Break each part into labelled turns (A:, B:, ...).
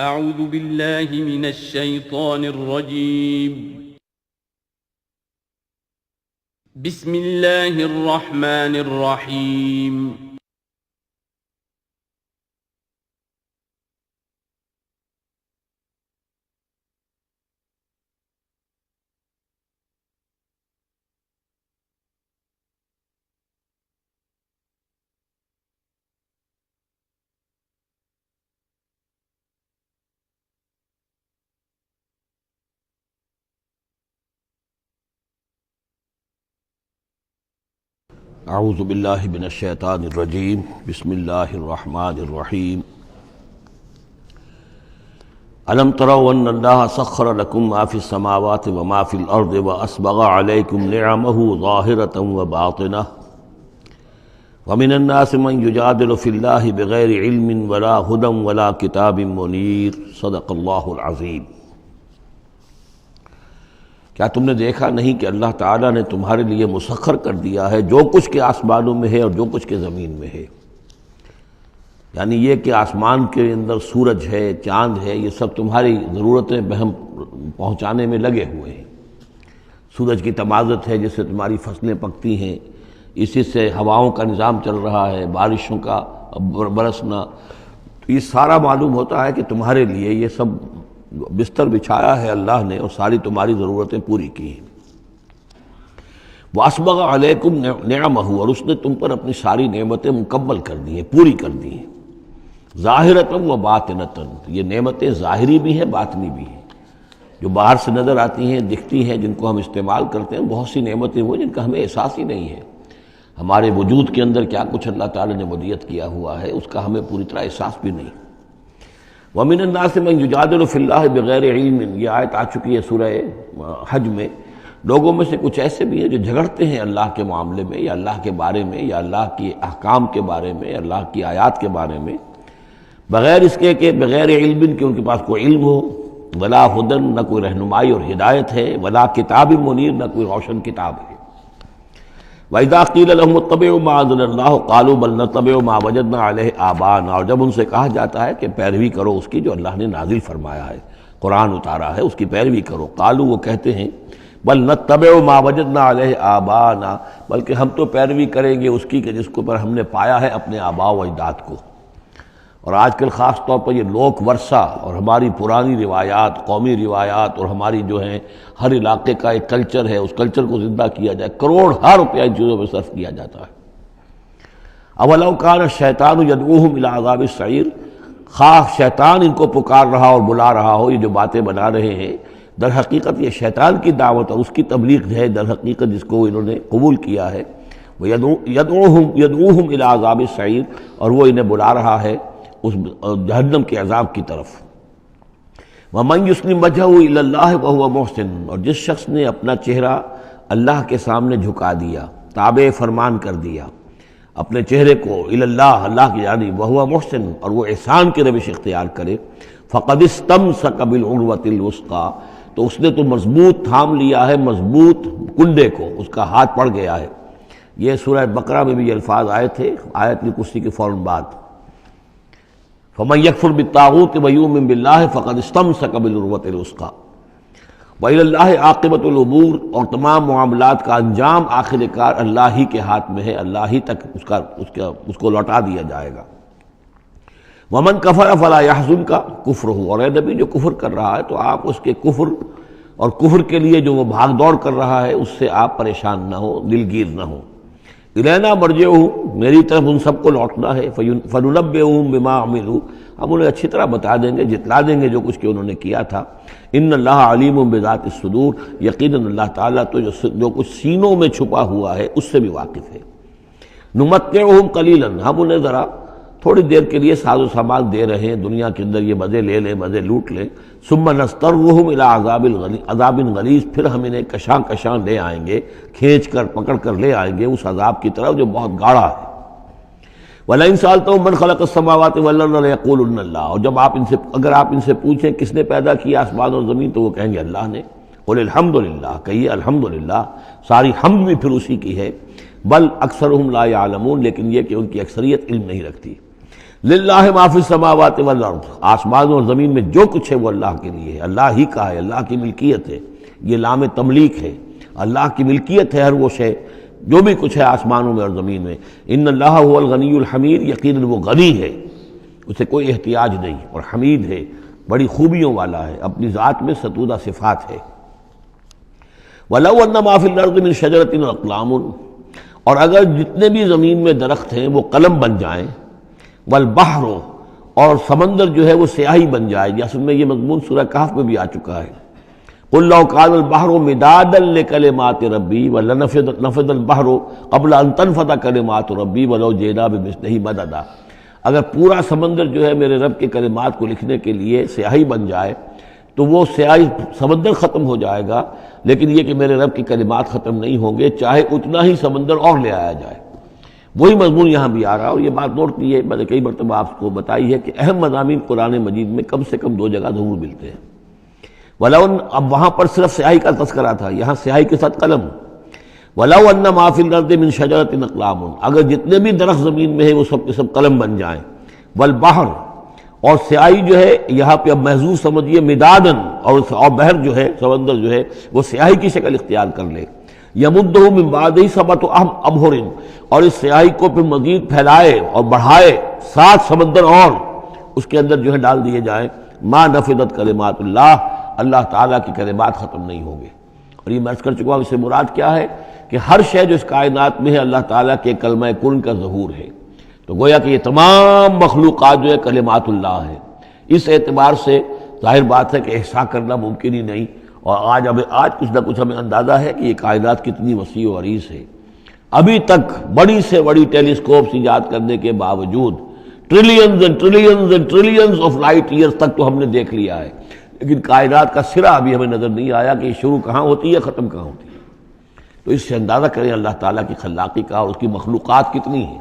A: اعوذ باللہ من الشیطان الرجیم بسم اللہ الرحمن الرحیم
B: اعوذ باللہ من الشیطان الرجیم بسم اللہ الرحمن الرحیم الم تروا ان اللہ سخر لکم ما فی السماوات وما فی الارض واسبغ علیکم نعمہ ظاہرۃ وباطنہ ومن الناس من یجادل فی اللہ بغیر علم ولا ہدی ولا کتاب منیر صدق اللہ العظیم۔ کیا تم نے دیکھا نہیں کہ اللہ تعالیٰ نے تمہارے لیے مسخر کر دیا ہے جو کچھ کے آسمانوں میں ہے اور جو کچھ کے زمین میں ہے؟ یعنی یہ کہ آسمان کے اندر سورج ہے، چاند ہے، یہ سب تمہاری ضرورتیں بہم پہنچانے میں لگے ہوئے ہیں۔ سورج کی تمازت ہے جس سے تمہاری فصلیں پکتی ہیں، اسی سے ہواؤں کا نظام چل رہا ہے، بارشوں کا برسنا، تو یہ سارا معلوم ہوتا ہے کہ تمہارے لیے یہ سب بستر بچھایا ہے اللہ نے اور ساری تمہاری ضرورتیں پوری کی ہیں۔ وَأَسْبَغَ عَلَيْكُمْ نِعَمَهُ، اور اس نے تم پر اپنی ساری نعمتیں مکمل کر دی ہیں، پوری کر دی ہیں۔ ظاہرۃ و باطنۃ، یہ نعمتیں ظاہری بھی ہیں، باطنی بھی ہیں، جو باہر سے نظر آتی ہیں، دکھتی ہیں، جن کو ہم استعمال کرتے ہیں۔ بہت سی نعمتیں وہ جن کا ہمیں احساس ہی نہیں ہے، ہمارے وجود کے اندر کیا کچھ اللہ تعالیٰ نے ودیعت کیا ہوا ہے اس کا ہمیں پوری طرح احساس بھی نہیں۔ وَمِنَ النَّاسِ مَن يُجَادِلُ فِي اللَّهِ بِغَيْرِ عِلْمٍ، یہ آیت آ چکی ہے سورہ حج میں۔ لوگوں میں سے کچھ ایسے بھی ہیں جو جھگڑتے ہیں اللہ کے معاملے میں، یا اللہ کے بارے میں، یا اللہ کے احکام کے بارے میں، اللہ کی آیات کے بارے میں، بغیر اس کے کہ بغیر علم کہ ان کے پاس کوئی علم ہو، ولا ہدن، نہ کوئی رہنمائی اور ہدایت ہے، ولا کتاب منیر، نہ کوئی روشن کتاب ہے۔ وَإِذَا قِيلَ لَهُمُ اتَّبِعُوا مَا أَنزَلَ اللَّهُ قَالُوا بَلْ نَتَّبِعُ مَا وَجَدْنَا عَلَيْهِ آبَاءَنَا، اور جب ان سے کہا جاتا ہے کہ پیروی کرو اس کی جو اللہ نے نازل فرمایا ہے، قرآن اتارا ہے، اس کی پیروی کرو۔ قالوا، وہ کہتے ہیں، بل نتبع ما وجدنا علیہ آباءنا، بلکہ ہم تو پیروی کریں گے اس کی کہ جس کو پر ہم نے پایا ہے اپنے آباء و اجداد کو۔ اور آج کل خاص طور پر یہ لوک ورثہ اور ہماری پرانی روایات، قومی روایات، اور ہماری جو ہیں ہر علاقے کا ایک کلچر ہے، اس کلچر کو زندہ کیا جائے، کروڑ ہر روپیہ ان چیزوں میں صرف کیا جاتا ہے۔ اولو کان الشیطان یدعوہم الی عذاب السعیر، خواہ شیطان ان کو پکار رہا اور بلا رہا ہو، یہ جو باتیں بنا رہے ہیں در حقیقت یہ شیطان کی دعوت اور اس کی تبلیغ ہے در حقیقت، جس کو انہوں نے قبول کیا ہے۔ وہ یدعوہم الی عذاب السعیر، اور وہ انہیں بلا رہا ہے اس جہنم کے عذاب کی طرف۔ وَمَن يُسْلِمْ وَجْهَهُ إِلَى اللَّهِ وَهُوَ مُحْسِنٌ، اور جس شخص نے اپنا چہرہ اللہ کے سامنے جھکا دیا، تابع فرمان کر دیا اپنے چہرے کو الی اللہ، اللہ کی جانب، وَهُوَ مُحْسِنٌ، اور وہ احسان کی روش اختیار کرے، فَقَدِ اسْتَمْسَكَ بِالْعُرْوَةِ الْوُثْقَىٰ، تو اس نے تو مضبوط تھام لیا ہے، مضبوط کنڈے کو، اس کا ہاتھ پڑ گیا ہے۔ یہ سورہ بقرہ میں بھی یہ الفاظ آئے تھے آیت الکرسی کے فوراً بعد۔ فَمَن يَكْفُرْ بِالطَّاغُوتِ وَيُؤْمِن بِاللَّهِ فَقَدِ اسْتَمْسَكَ بِالْعُرْوَةِ الْوُثْقَىٰ وَإِلَى اللَّهِ عَاقِبَةُ الْأُمُورِ، اور تمام معاملات کا انجام آخر کار اللہ ہی کے ہاتھ میں ہے، اللہ ہی تک اس کو لوٹا دیا جائے گا۔ وَمَن كَفَرَ فَلَا يَحْزُنكَ كُفْرُهُ، اور اے نبی جو کفر کر رہا ہے تو آپ اس کے کفر اور کفر کے لیے جو وہ بھاگ دوڑ کر رہا ہے اس سے آپ پریشان نہ ہو، دلگیر نہ ہو۔ الینا مرجعہم، میری طرف ان سب کو لوٹنا ہے، فننبئہم بما عملوا، ہم انہیں اچھی طرح بتا دیں گے، جتلا دیں گے جو کچھ کہ انہوں نے کیا تھا۔ ان اللہ علیم بذات الصدور، یقیناً اللہ تعالیٰ تو جو کچھ سینوں میں چھپا ہوا ہے اس سے بھی واقف ہے۔ نمتعہم قلیلا، ہم انہیں ذرا تھوڑی دیر کے لیے ساز و سامان دے رہے ہیں، دنیا کے اندر یہ مزے لے لیں، مزے لوٹ لیں۔ ثم نضطرہم الی عذاب غلیظ، پھر ہم انہیں کشاں کشاں لے آئیں گے، کھینچ کر پکڑ کر لے آئیں گے اس عذاب کی طرف جو بہت گاڑھا ہے۔ وَلَئِن سَأَلْتَهُم مَّن خَلَقَ السَّمَاوَاتِ وَالْأَرْضَ لَيَقُولُنَّ اللَّهُ، اور جب اگر آپ ان سے پوچھیں کس نے پیدا کیا آسمان اور زمین تو وہ کہیں گے اللہ نے۔ قُلِ الْحَمْدُلِلَّهِ، کہیے الحمدللہ، ساری حمد بھی پھر اسی کی ہے۔ بل اکثرہم لا یعلمون، لیکن یہ کہ ان کی اکثریت علم نہیں رکھتی۔ للہ ما فی السماوات والارض، آسمان اور زمین میں جو کچھ ہے وہ اللہ کے لیے ہے، اللہ ہی کا ہے، اللہ کی ملکیت ہے، یہ لام تملیک ہے، اللہ کی ملکیت ہے ہر وہ شے جو بھی کچھ ہے آسمانوں میں اور زمین میں۔ ان اللہ هو الغنی الحمید، یقیناً وہ غنی ہے، اسے کوئی احتیاج نہیں، اور حمید ہے، بڑی خوبیوں والا ہے، اپنی ذات میں ستودہ صفات ہے۔ وَلَوْ أَنَّ مَا فِي الْأَرْضِ مِنْ شَجَرَةٍ أَقْلَامٌ، اور اگر جتنے بھی زمین میں درخت ہیں وہ قلم بن جائیں، والبحر، اور سمندر جو ہے وہ سیاہی بن جائے، جیسے میں یہ مضمون سورہ کہف میں بھی آ چکا ہے۔ قُلْ لَوْ كَانَ الْبَحْرُ مِدَادًا لِكَلِمَاتِ رَبِّي وَلَنَفِدَ الْبَحْرُ قَبْلَ أَن تَنفَدَ كَلِمَاتُ رَبِّي وَلَوْ جِئْنَا بِمِثْلِهِ مَدَدًا، اگر پورا سمندر جو ہے میرے رب کے کلمات کو لکھنے کے لیے سیاہی بن جائے تو وہ سیاہی سمندر ختم ہو جائے گا، لیکن یہ کہ میرے رب کے کلمات ختم نہیں ہوں گے، چاہے اتنا ہی سمندر اور لے آیا جائے۔ وہی مضمون یہاں بھی آ رہا، اور یہ بات نوٹ کی ہے، میں نے کئی مرتبہ آپ کو بتائی ہے کہ اہم مضامین قرآن مجید میں کم سے کم دو جگہ ضرور ملتے ہیں۔ وَلَوْ، اب وہاں پر صرف سیاہی کا تذکرہ تھا، یہاں سیاہی کے ساتھ قلم۔ وَلَوْ أَنَّ مَا فِي الْأَرْضِ مِنْ شَجَرَةٍ أَقْلَامٌ، اگر جتنے بھی درخت زمین میں ہیں وہ سب کے سب قلم بن جائیں، والبحر، اور سیاہی جو ہے یہاں پہ اب محظوظ سمجھیے مدادن، اور بحر جو ہے سمندر جو ہے وہ سیاہی کی شکل اختیار کر لے، یمدہ من بعدہ سبعۃ ابحر، اور اس سیاہی کو پھر مزید پھیلائے اور بڑھائے 7 سمندر اور اس کے اندر جو ہے ڈال دیے جائیں، ما نفدت کلمات اللہ، اللہ تعالیٰ کی کلمات ختم نہیں ہوں گے۔ اور یہ میں عرض کر چکا ہوں، اس سے مراد کیا ہے کہ ہر شے جو اس کائنات میں ہے اللہ تعالیٰ کے کلمہ کن کا ظہور ہے، تو گویا کہ یہ تمام مخلوقات جو ہے کلمات اللہ ہے۔ اس اعتبار سے ظاہر بات ہے کہ احصاء کرنا ممکن ہی نہیں، اور آج کچھ نہ کچھ ہمیں اندازہ ہے کہ یہ کائنات کتنی وسیع و عریض ہے۔ ابھی تک بڑی سے بڑی ٹیلیسکوپس ایجاد کرنے کے باوجود trillions and trillions and trillions of light years تک تو ہم نے دیکھ لیا ہے، لیکن کائنات کا سرا ابھی ہمیں نظر نہیں آیا کہ یہ شروع کہاں ہوتی ہے ختم کہاں ہوتی ہے۔ تو اس سے اندازہ کریں اللہ تعالیٰ کی خلاقی کا اور اس کی مخلوقات کتنی ہیں۔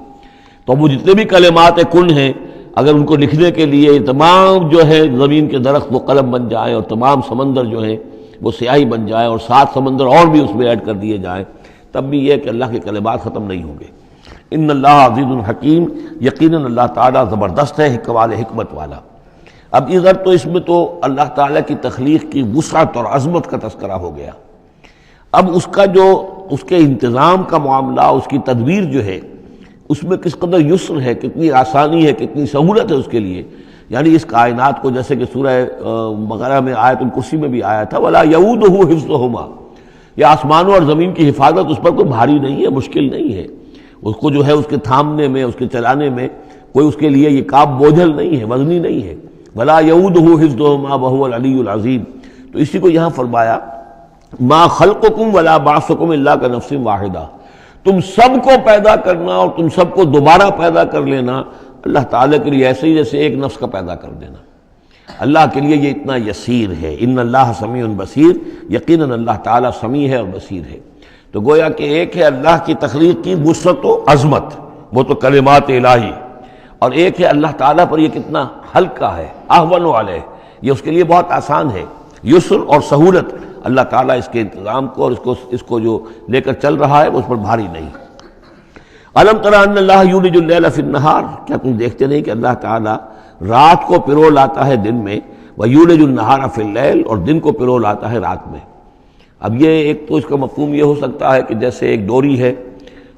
B: تو وہ جتنے بھی کلمات کن ہیں، اگر ان کو لکھنے کے لیے تمام جو ہے زمین کے درخت وہ قلم بن جائیں، اور تمام سمندر جو ہیں وہ سیاہی بن جائیں، اور 7 سمندر اور بھی اس میں ایڈ کر دیے جائیں، تب بھی یہ کہ اللہ کے کلمات ختم نہیں ہوں گے۔ ان اللہ عزیز الحکیم، یقیناً اللہ تعالیٰ زبردست ہے، حکمت والا۔ اب ادھر تو اس میں تو اللہ تعالیٰ کی تخلیق کی وسعت اور عظمت کا تذکرہ ہو گیا، اب اس کا جو اس کے انتظام کا معاملہ، اس کی تدبیر جو ہے اس میں کس قدر یسر ہے، کتنی آسانی ہے، کتنی سہولت ہے اس کے لیے۔ یعنی اس کائنات کو جیسے کہ سورہ بقرہ میں آیت الکرسی میں بھی آیا تھا، وَلَا يَئُودُهُ حِفْظُهُمَا، یہ آسمانوں اور زمین کی حفاظت اس پر کوئی بھاری نہیں ہے، مشکل نہیں ہے، اس کو جو ہے اس کے تھامنے میں، اس کے چلانے میں کوئی اس کے لیے یہ کام بوجھل نہیں ہے، وزنی نہیں ہے۔ وَلَا يَئُودُهُ حِفْظُهُمَا وَهُوَ الْعَلِيُّ الْعَظِيمُ، تو اسی کو یہاں فرمایا مَا خَلْقُكُمْ وَلَا بَعْثُكُمْ إِلَّا كَنَفْسٍ وَاحِدَةٍ، تم سب کو پیدا کرنا اور تم سب کو دوبارہ پیدا کر لینا اللہ تعالیٰ کے لیے ایسے ہی جیسے ایک نفس کا پیدا کر دینا، اللہ کے لیے یہ اتنا یسیر ہے۔ ان اللہ سمیع بصیر، یقیناً اللہ تعالیٰ سمیع ہے اور بصیر ہے۔ تو گویا کہ ایک ہے اللہ کی تخلیق کی وسعت و عظمت، وہ تو کلمات الہی، اور ایک ہے اللہ تعالیٰ پر یہ کتنا ہلکا ہے، اہون علیہ، یہ اس کے لیے بہت آسان ہے، یسر اور سہولت اللہ تعالیٰ اس کے انتظام کو اور اس کو جو لے کر چل رہا ہے اس پر بھاری نہیں۔ الم تر ان اللہ یولج اللیل فی النہار، کیا تم دیکھتے نہیں کہ اللہ تعالیٰ رات کو پرو لاتا ہے دن میں، ویولج النہار فی اللیل، اور دن کو پرو لاتا ہے رات میں۔ اب یہ ایک تو اس کا مفہوم یہ ہو سکتا ہے کہ جیسے ایک ڈوری ہے،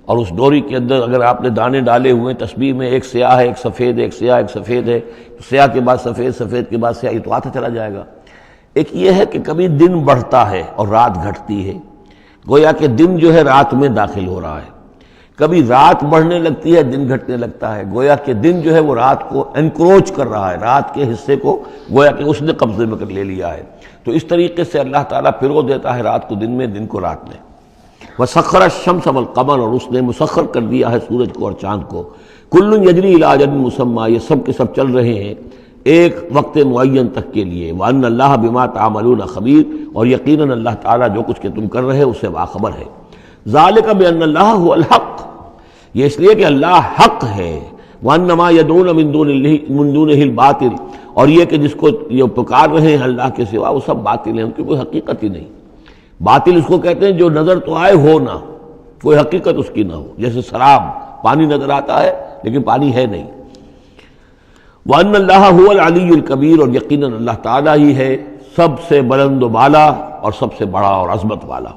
B: اور اس ڈوری کے اندر اگر آپ نے دانے ڈالے ہوئے تسبیح میں، ایک سیاہ ہے ایک سفید ہے، ایک سیاہ ایک سفید ہے، تو سیاہ کے بعد سفید، سفید کے بعد سیاہ، یہ تو آتا چلا جائے گا۔ ایک یہ ہے کہ کبھی دن بڑھتا ہے اور رات گھٹتی ہے، گویا کہ دن جو ہے رات میں داخل ہو رہا ہے، کبھی رات بڑھنے لگتی ہے دن گھٹنے لگتا ہے، گویا کہ دن جو ہے وہ رات کو انکروچ کر رہا ہے، رات کے حصے کو گویا کہ اس نے قبضے میں کر لے لیا ہے۔ تو اس طریقے سے اللہ تعالیٰ پرو دیتا ہے رات کو دن میں، دن کو رات میں۔ وَسَخَّرَ الشَّمْسَ وَالْقَمَرَ، اور اس نے مسخر کر دیا ہے سورج کو اور چاند کو، كُلٌّ يَجْرِي إِلَىٰ أَجَلٍ مُّسَمًّى، یہ سب کے سب چل رہے ہیں ایک وقت معین تک کے لیے۔ وَأَنَّ اللَّهَ بِمَا تَعْمَلُونَ خَبِيرٌ، اور یقیناً اللہ تعالیٰ جو کچھ کہ تم کر رہے ہو اس سے باخبر ہے۔ ذَلِكَ بِأَنَّ اللَّهَ هُوَ الْحَقُّ، یہ اس لیے کہ اللہ حق ہے۔ وَأَنَّ مَا يَدْعُونَ مِن دُونِهِ الْبَاطِلُ، اور یہ کہ جس کو یہ پکار رہے ہیں اللہ کے سوا وہ سب باطل ہیں، ان کی کوئی حقیقت ہی نہیں۔ باطل اس کو کہتے ہیں جو نظر تو آئے ہو نہ، کوئی حقیقت اس کی نہ ہو، جیسے سراب، پانی نظر آتا ہے لیکن پانی ہے نہیں۔ وَأَنَّ اللَّهَ هُوَ الْعَلِيُّ الْكَبِيرُ، اور یقیناً اللہ تعالیٰ ہی ہے سب سے بلند و بالا اور سب سے بڑا اور عظمت والا۔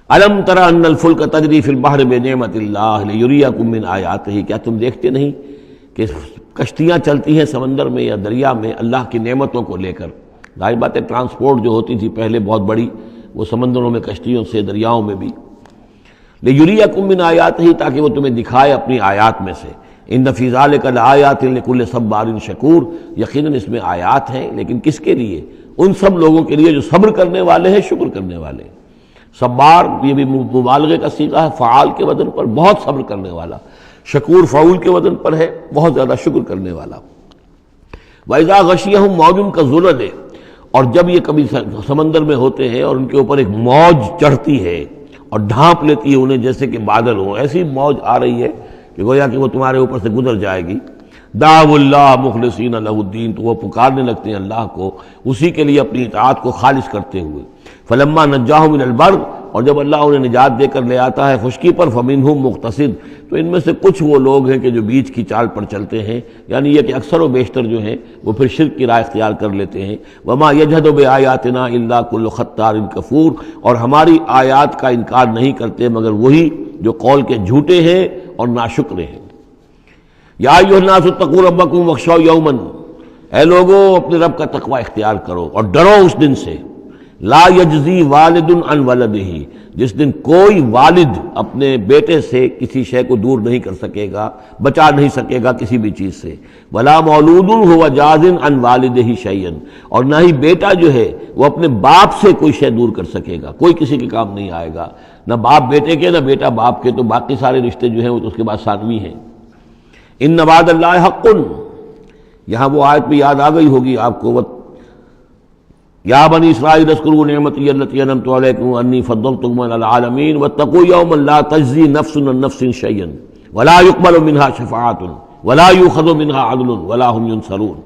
B: أَلَمْ تَرَ أَنَّ الْفُلْكَ تَجْرِي فِي الْبَحْرِ بِنِعْمَتِ اللَّهِ لِيُرِيَكُم مِّنْ آيَاتِهِ، کیا تم دیکھتے نہیں کہ کشتیاں چلتی ہیں سمندر میں یا دریا میں اللہ کی نعمتوں کو لے کر؟ ظاہر بات ہے ٹرانسپورٹ جو ہوتی تھی پہلے بہت بڑی، وہ سمندروں میں کشتیوں سے، دریاؤں میں بھی۔ لِيُرِيَكُم مِّنْ آيَاتِهِ، تاکہ وہ تمہیں دکھائے اپنی آیات میں سے۔ ان فی ذلک لآیات لکل صبار شکور، یقیناً اس میں آیات ہیں، لیکن کس کے لیے؟ ان سب لوگوں کے لیے جو صبر کرنے والے ہیں، شکر کرنے والے ہیں۔ صبار یہ بھی مبالغے کا صیغہ ہے، فعال کے وزن پر، بہت صبر کرنے والا۔ شکور فعول کے وزن پر ہے، بہت زیادہ شکر کرنے والا۔ وَإِذَا غَشِيَهُم مَّوْجٌ كَالظُّلَلِ، اور جب یہ کبھی سمندر میں ہوتے ہیں اور ان کے اوپر ایک موج چڑھتی ہے اور ڈھانپ لیتی ہے انہیں جیسے کہ بادل ہوں، ایسی موج آ رہی ہے کہ گویا کہ وہ تمہارے اوپر سے گزر جائے گی۔ دعوا اللہ مخلصین لہ الدین، تو وہ پکارنے لگتے ہیں اللہ کو اسی کے لیے اپنی اطاعت کو خالص کرتے ہوئے۔ فلما نجاہم من البر، اور جب اللہ انہیں نجات دے کر لے آتا ہے خشکی پر، فمنہم مقتصد، تو ان میں سے کچھ وہ لوگ ہیں کہ جو بیچ کی چال پر چلتے ہیں، یعنی یہ کہ اکثر و بیشتر جو ہیں وہ پھر شرک کی راہ اختیار کر لیتے ہیں۔ وما یجحد بآیاتنا الا کل ختار کفور، اور ہماری آیات کا انکار نہیں کرتے مگر وہی جو قول کے جھوٹے ہیں اور ناشکر ہیں۔ یا ایھا الناس اتقوا ربکم واخشوا یوما، اے لوگو اپنے رب کا تقوی اختیار کرو اور ڈرو اس دن سے، لا یجزی والد عن ولدہ، جس دن کوئی والد اپنے بیٹے سے کسی شے کو دور نہیں کر سکے گا، بچا نہیں سکے گا کسی بھی چیز سے، ولا مولود هو جاز عن والدہ شیئا، اور نہ ہی بیٹا جو ہے وہ اپنے باپ سے کوئی شے دور کر سکے گا، کوئی کسی کے کام نہیں آئے گا، نہ باپ بیٹے کے نہ بیٹا باپ کے، تو باقی سارے رشتے جو ہیں وہ تو اس کے بعد ثانوی ہیں۔ ان وعد اللہ حق، یہاں وہ آیت بھی یاد آ گئی ہوگی آپ کو، یا بنی اسرائیل اذکروا نعمتی التی انعمت علیکم انی فضلتکم علی العالمین واتقوا یوما لا تجزی نفس عن نفس شیئا ولا یقبل منها شفاعۃ ولا یؤخذ منها عدل ولا هم ینصرون۔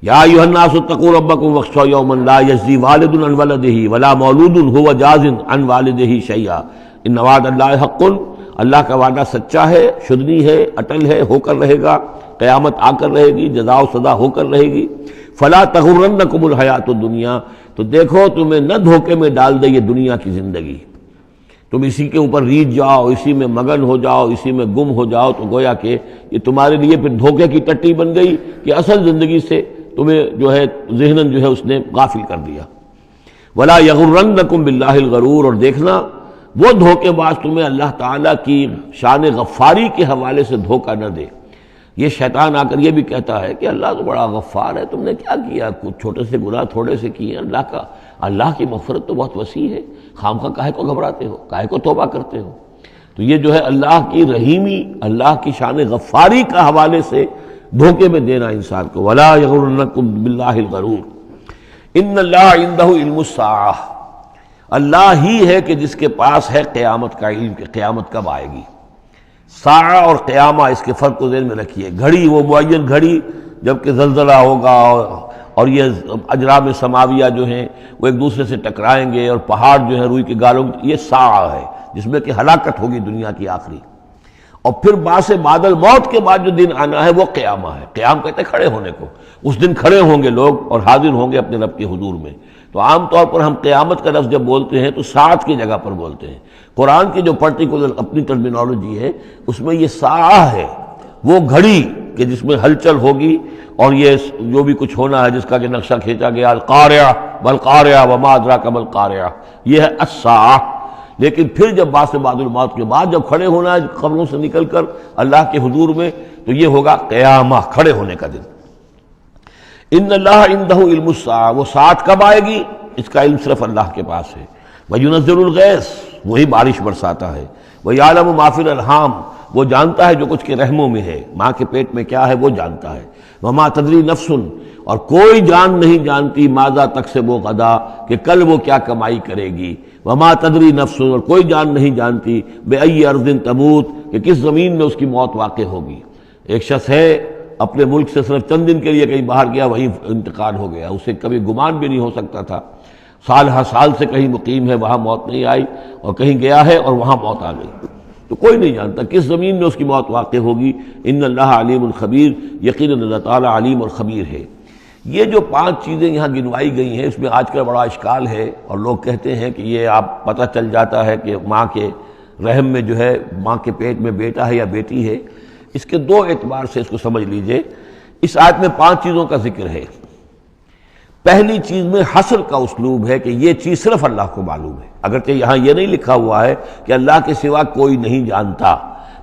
B: یا ایھا الناس اتقوا ربکم واخشوا یوما لا یجزی والد عن ولدہ ولا مولود هو جاز عن والدہ شیئا ان وعد اللہ حق، اللہ کا وعدہ سچا ہے، شدنی ہے، اٹل ہے، ہو کر رہے گا، قیامت آ کر رہے گی، جزا و سزا ہو کر رہے گی۔ فلا تغرنکم الحیات الدنیا، تو دیکھو تمہیں نہ دھوکے میں ڈال دے یہ دنیا کی زندگی، تم اسی کے اوپر ریجھ جاؤ، اسی میں مگن ہو جاؤ، اسی میں گم ہو جاؤ، تو گویا کہ یہ تمہارے لیے پھر دھوکے کی ٹٹی بن گئی کہ اصل زندگی سے تمہیں جو ہے ذہناً جو ہے اس نے غافل کر دیا۔ ولا یغرنکم باللہ الغرور، اور دیکھنا وہ دھوکے باز تمہیں اللہ تعالیٰ کی شان غفاری کے حوالے سے دھوکہ نہ دے۔ یہ شیطان آ کر یہ بھی کہتا ہے کہ اللہ تو بڑا غفار ہے، تم نے کیا کیا، کچھ چھوٹے سے گناہ تھوڑے سے کیے، اللہ کی مغفرت تو بہت وسیع ہے، خامخواہ کاہے کو گھبراتے ہو، کاہے کو توبہ کرتے ہو۔ تو یہ جو ہے اللہ کی رحیمی، اللہ کی شان غفاری کا حوالے سے دھوکے میں دینا انسان کو۔ ولا یغرنکم باللہ الغرور ان اللہ عندہ علم الساعہ، اللہ ہی ہے کہ جس کے پاس ہے قیامت کا علم کہ قیامت کب آئے گی۔ ساعہ اور قیامہ، اس کے فرق کو ذہن میں رکھیے۔ گھڑی وہ معین گھڑی جب کہ زلزلہ ہوگا اور یہ اجرام سماویہ جو ہیں وہ ایک دوسرے سے ٹکرائیں گے اور پہاڑ جو ہیں روئی کے گالوں، یہ ساعہ ہے جس میں کہ ہلاکت ہوگی دنیا کی آخری۔ اور پھر باس بادل موت کے بعد جو دن آنا ہے وہ قیامہ ہے۔ قیام کہتے ہیں کھڑے ہونے کو، اس دن کھڑے ہوں گے لوگ اور حاضر ہوں گے اپنے رب کے حضور میں۔ تو عام طور پر ہم قیامت کا لفظ جب بولتے ہیں تو ساعت کی جگہ پر بولتے ہیں۔ قرآن کی جو پرٹیکولر اپنی ٹرمینالوجی ہے اس میں یہ ساعہ ہے، وہ گھڑی کہ جس میں ہلچل ہوگی اور یہ جو بھی کچھ ہونا ہے جس کا کہ نقشہ کھینچا گیا، القاریہ والقاریہ وما ادراک ما القاریہ، یہ ہے الساعہ۔ لیکن پھر جب باس بعد الموت کے بعد جب کھڑے ہونا ہے قبروں سے نکل کر اللہ کے حضور میں، تو یہ ہوگا قیامہ، کھڑے ہونے کا دن۔ ان اللہ عندہ علم الساعہ، وہ ساعت کب آئے گی اس کا علم صرف اللہ کے پاس ہے۔ وینزل الغیث، وہی بارش برساتا ہے۔ ویعلم ما فی الارحام، وہ جانتا ہے جو کچھ کے رحموں میں ہے، ماں کے پیٹ میں کیا ہے وہ جانتا ہے۔ وما تدری نفس، اور کوئی جان نہیں جانتی ماذا تکسب غدا، کہ کل وہ کیا کمائی کرے گی۔ وما تدری نفس، اور کوئی جان نہیں جانتی بأی ارض تموت، کہ کس زمین میں اس کی موت واقع ہوگی۔ ایک شخص ہے اپنے ملک سے صرف چند دن کے لیے کہیں باہر گیا، وہیں انتقال ہو گیا، اسے کبھی گمان بھی نہیں ہو سکتا تھا۔ سال ہر سال سے کہیں مقیم ہے، وہاں موت نہیں آئی، اور کہیں گیا ہے اور وہاں موت آ گئی۔ تو کوئی نہیں جانتا کس زمین میں اس کی موت واقع ہوگی۔ ان اللہ علیم الخبیر، یقیناً اللہ تعالیٰ علیم اور خبیر ہے۔ یہ جو 5 چیزیں یہاں گنوائی گئی ہیں، اس میں آج کل بڑا اشکال ہے، اور لوگ کہتے ہیں کہ یہ آپ پتہ چل جاتا ہے کہ ماں کے رحم میں جو ہے، ماں کے پیٹ میں بیٹا ہے یا بیٹی ہے۔ اس کے 2 اعتبار سے اس کو سمجھ لیجئے۔ اس آیت میں 5 چیزوں کا ذکر ہے۔ پہلی چیز میں حصر کا اسلوب ہے کہ یہ چیز صرف اللہ کو معلوم ہے، اگرچہ یہاں یہ نہیں لکھا ہوا ہے کہ اللہ کے سوا کوئی نہیں جانتا،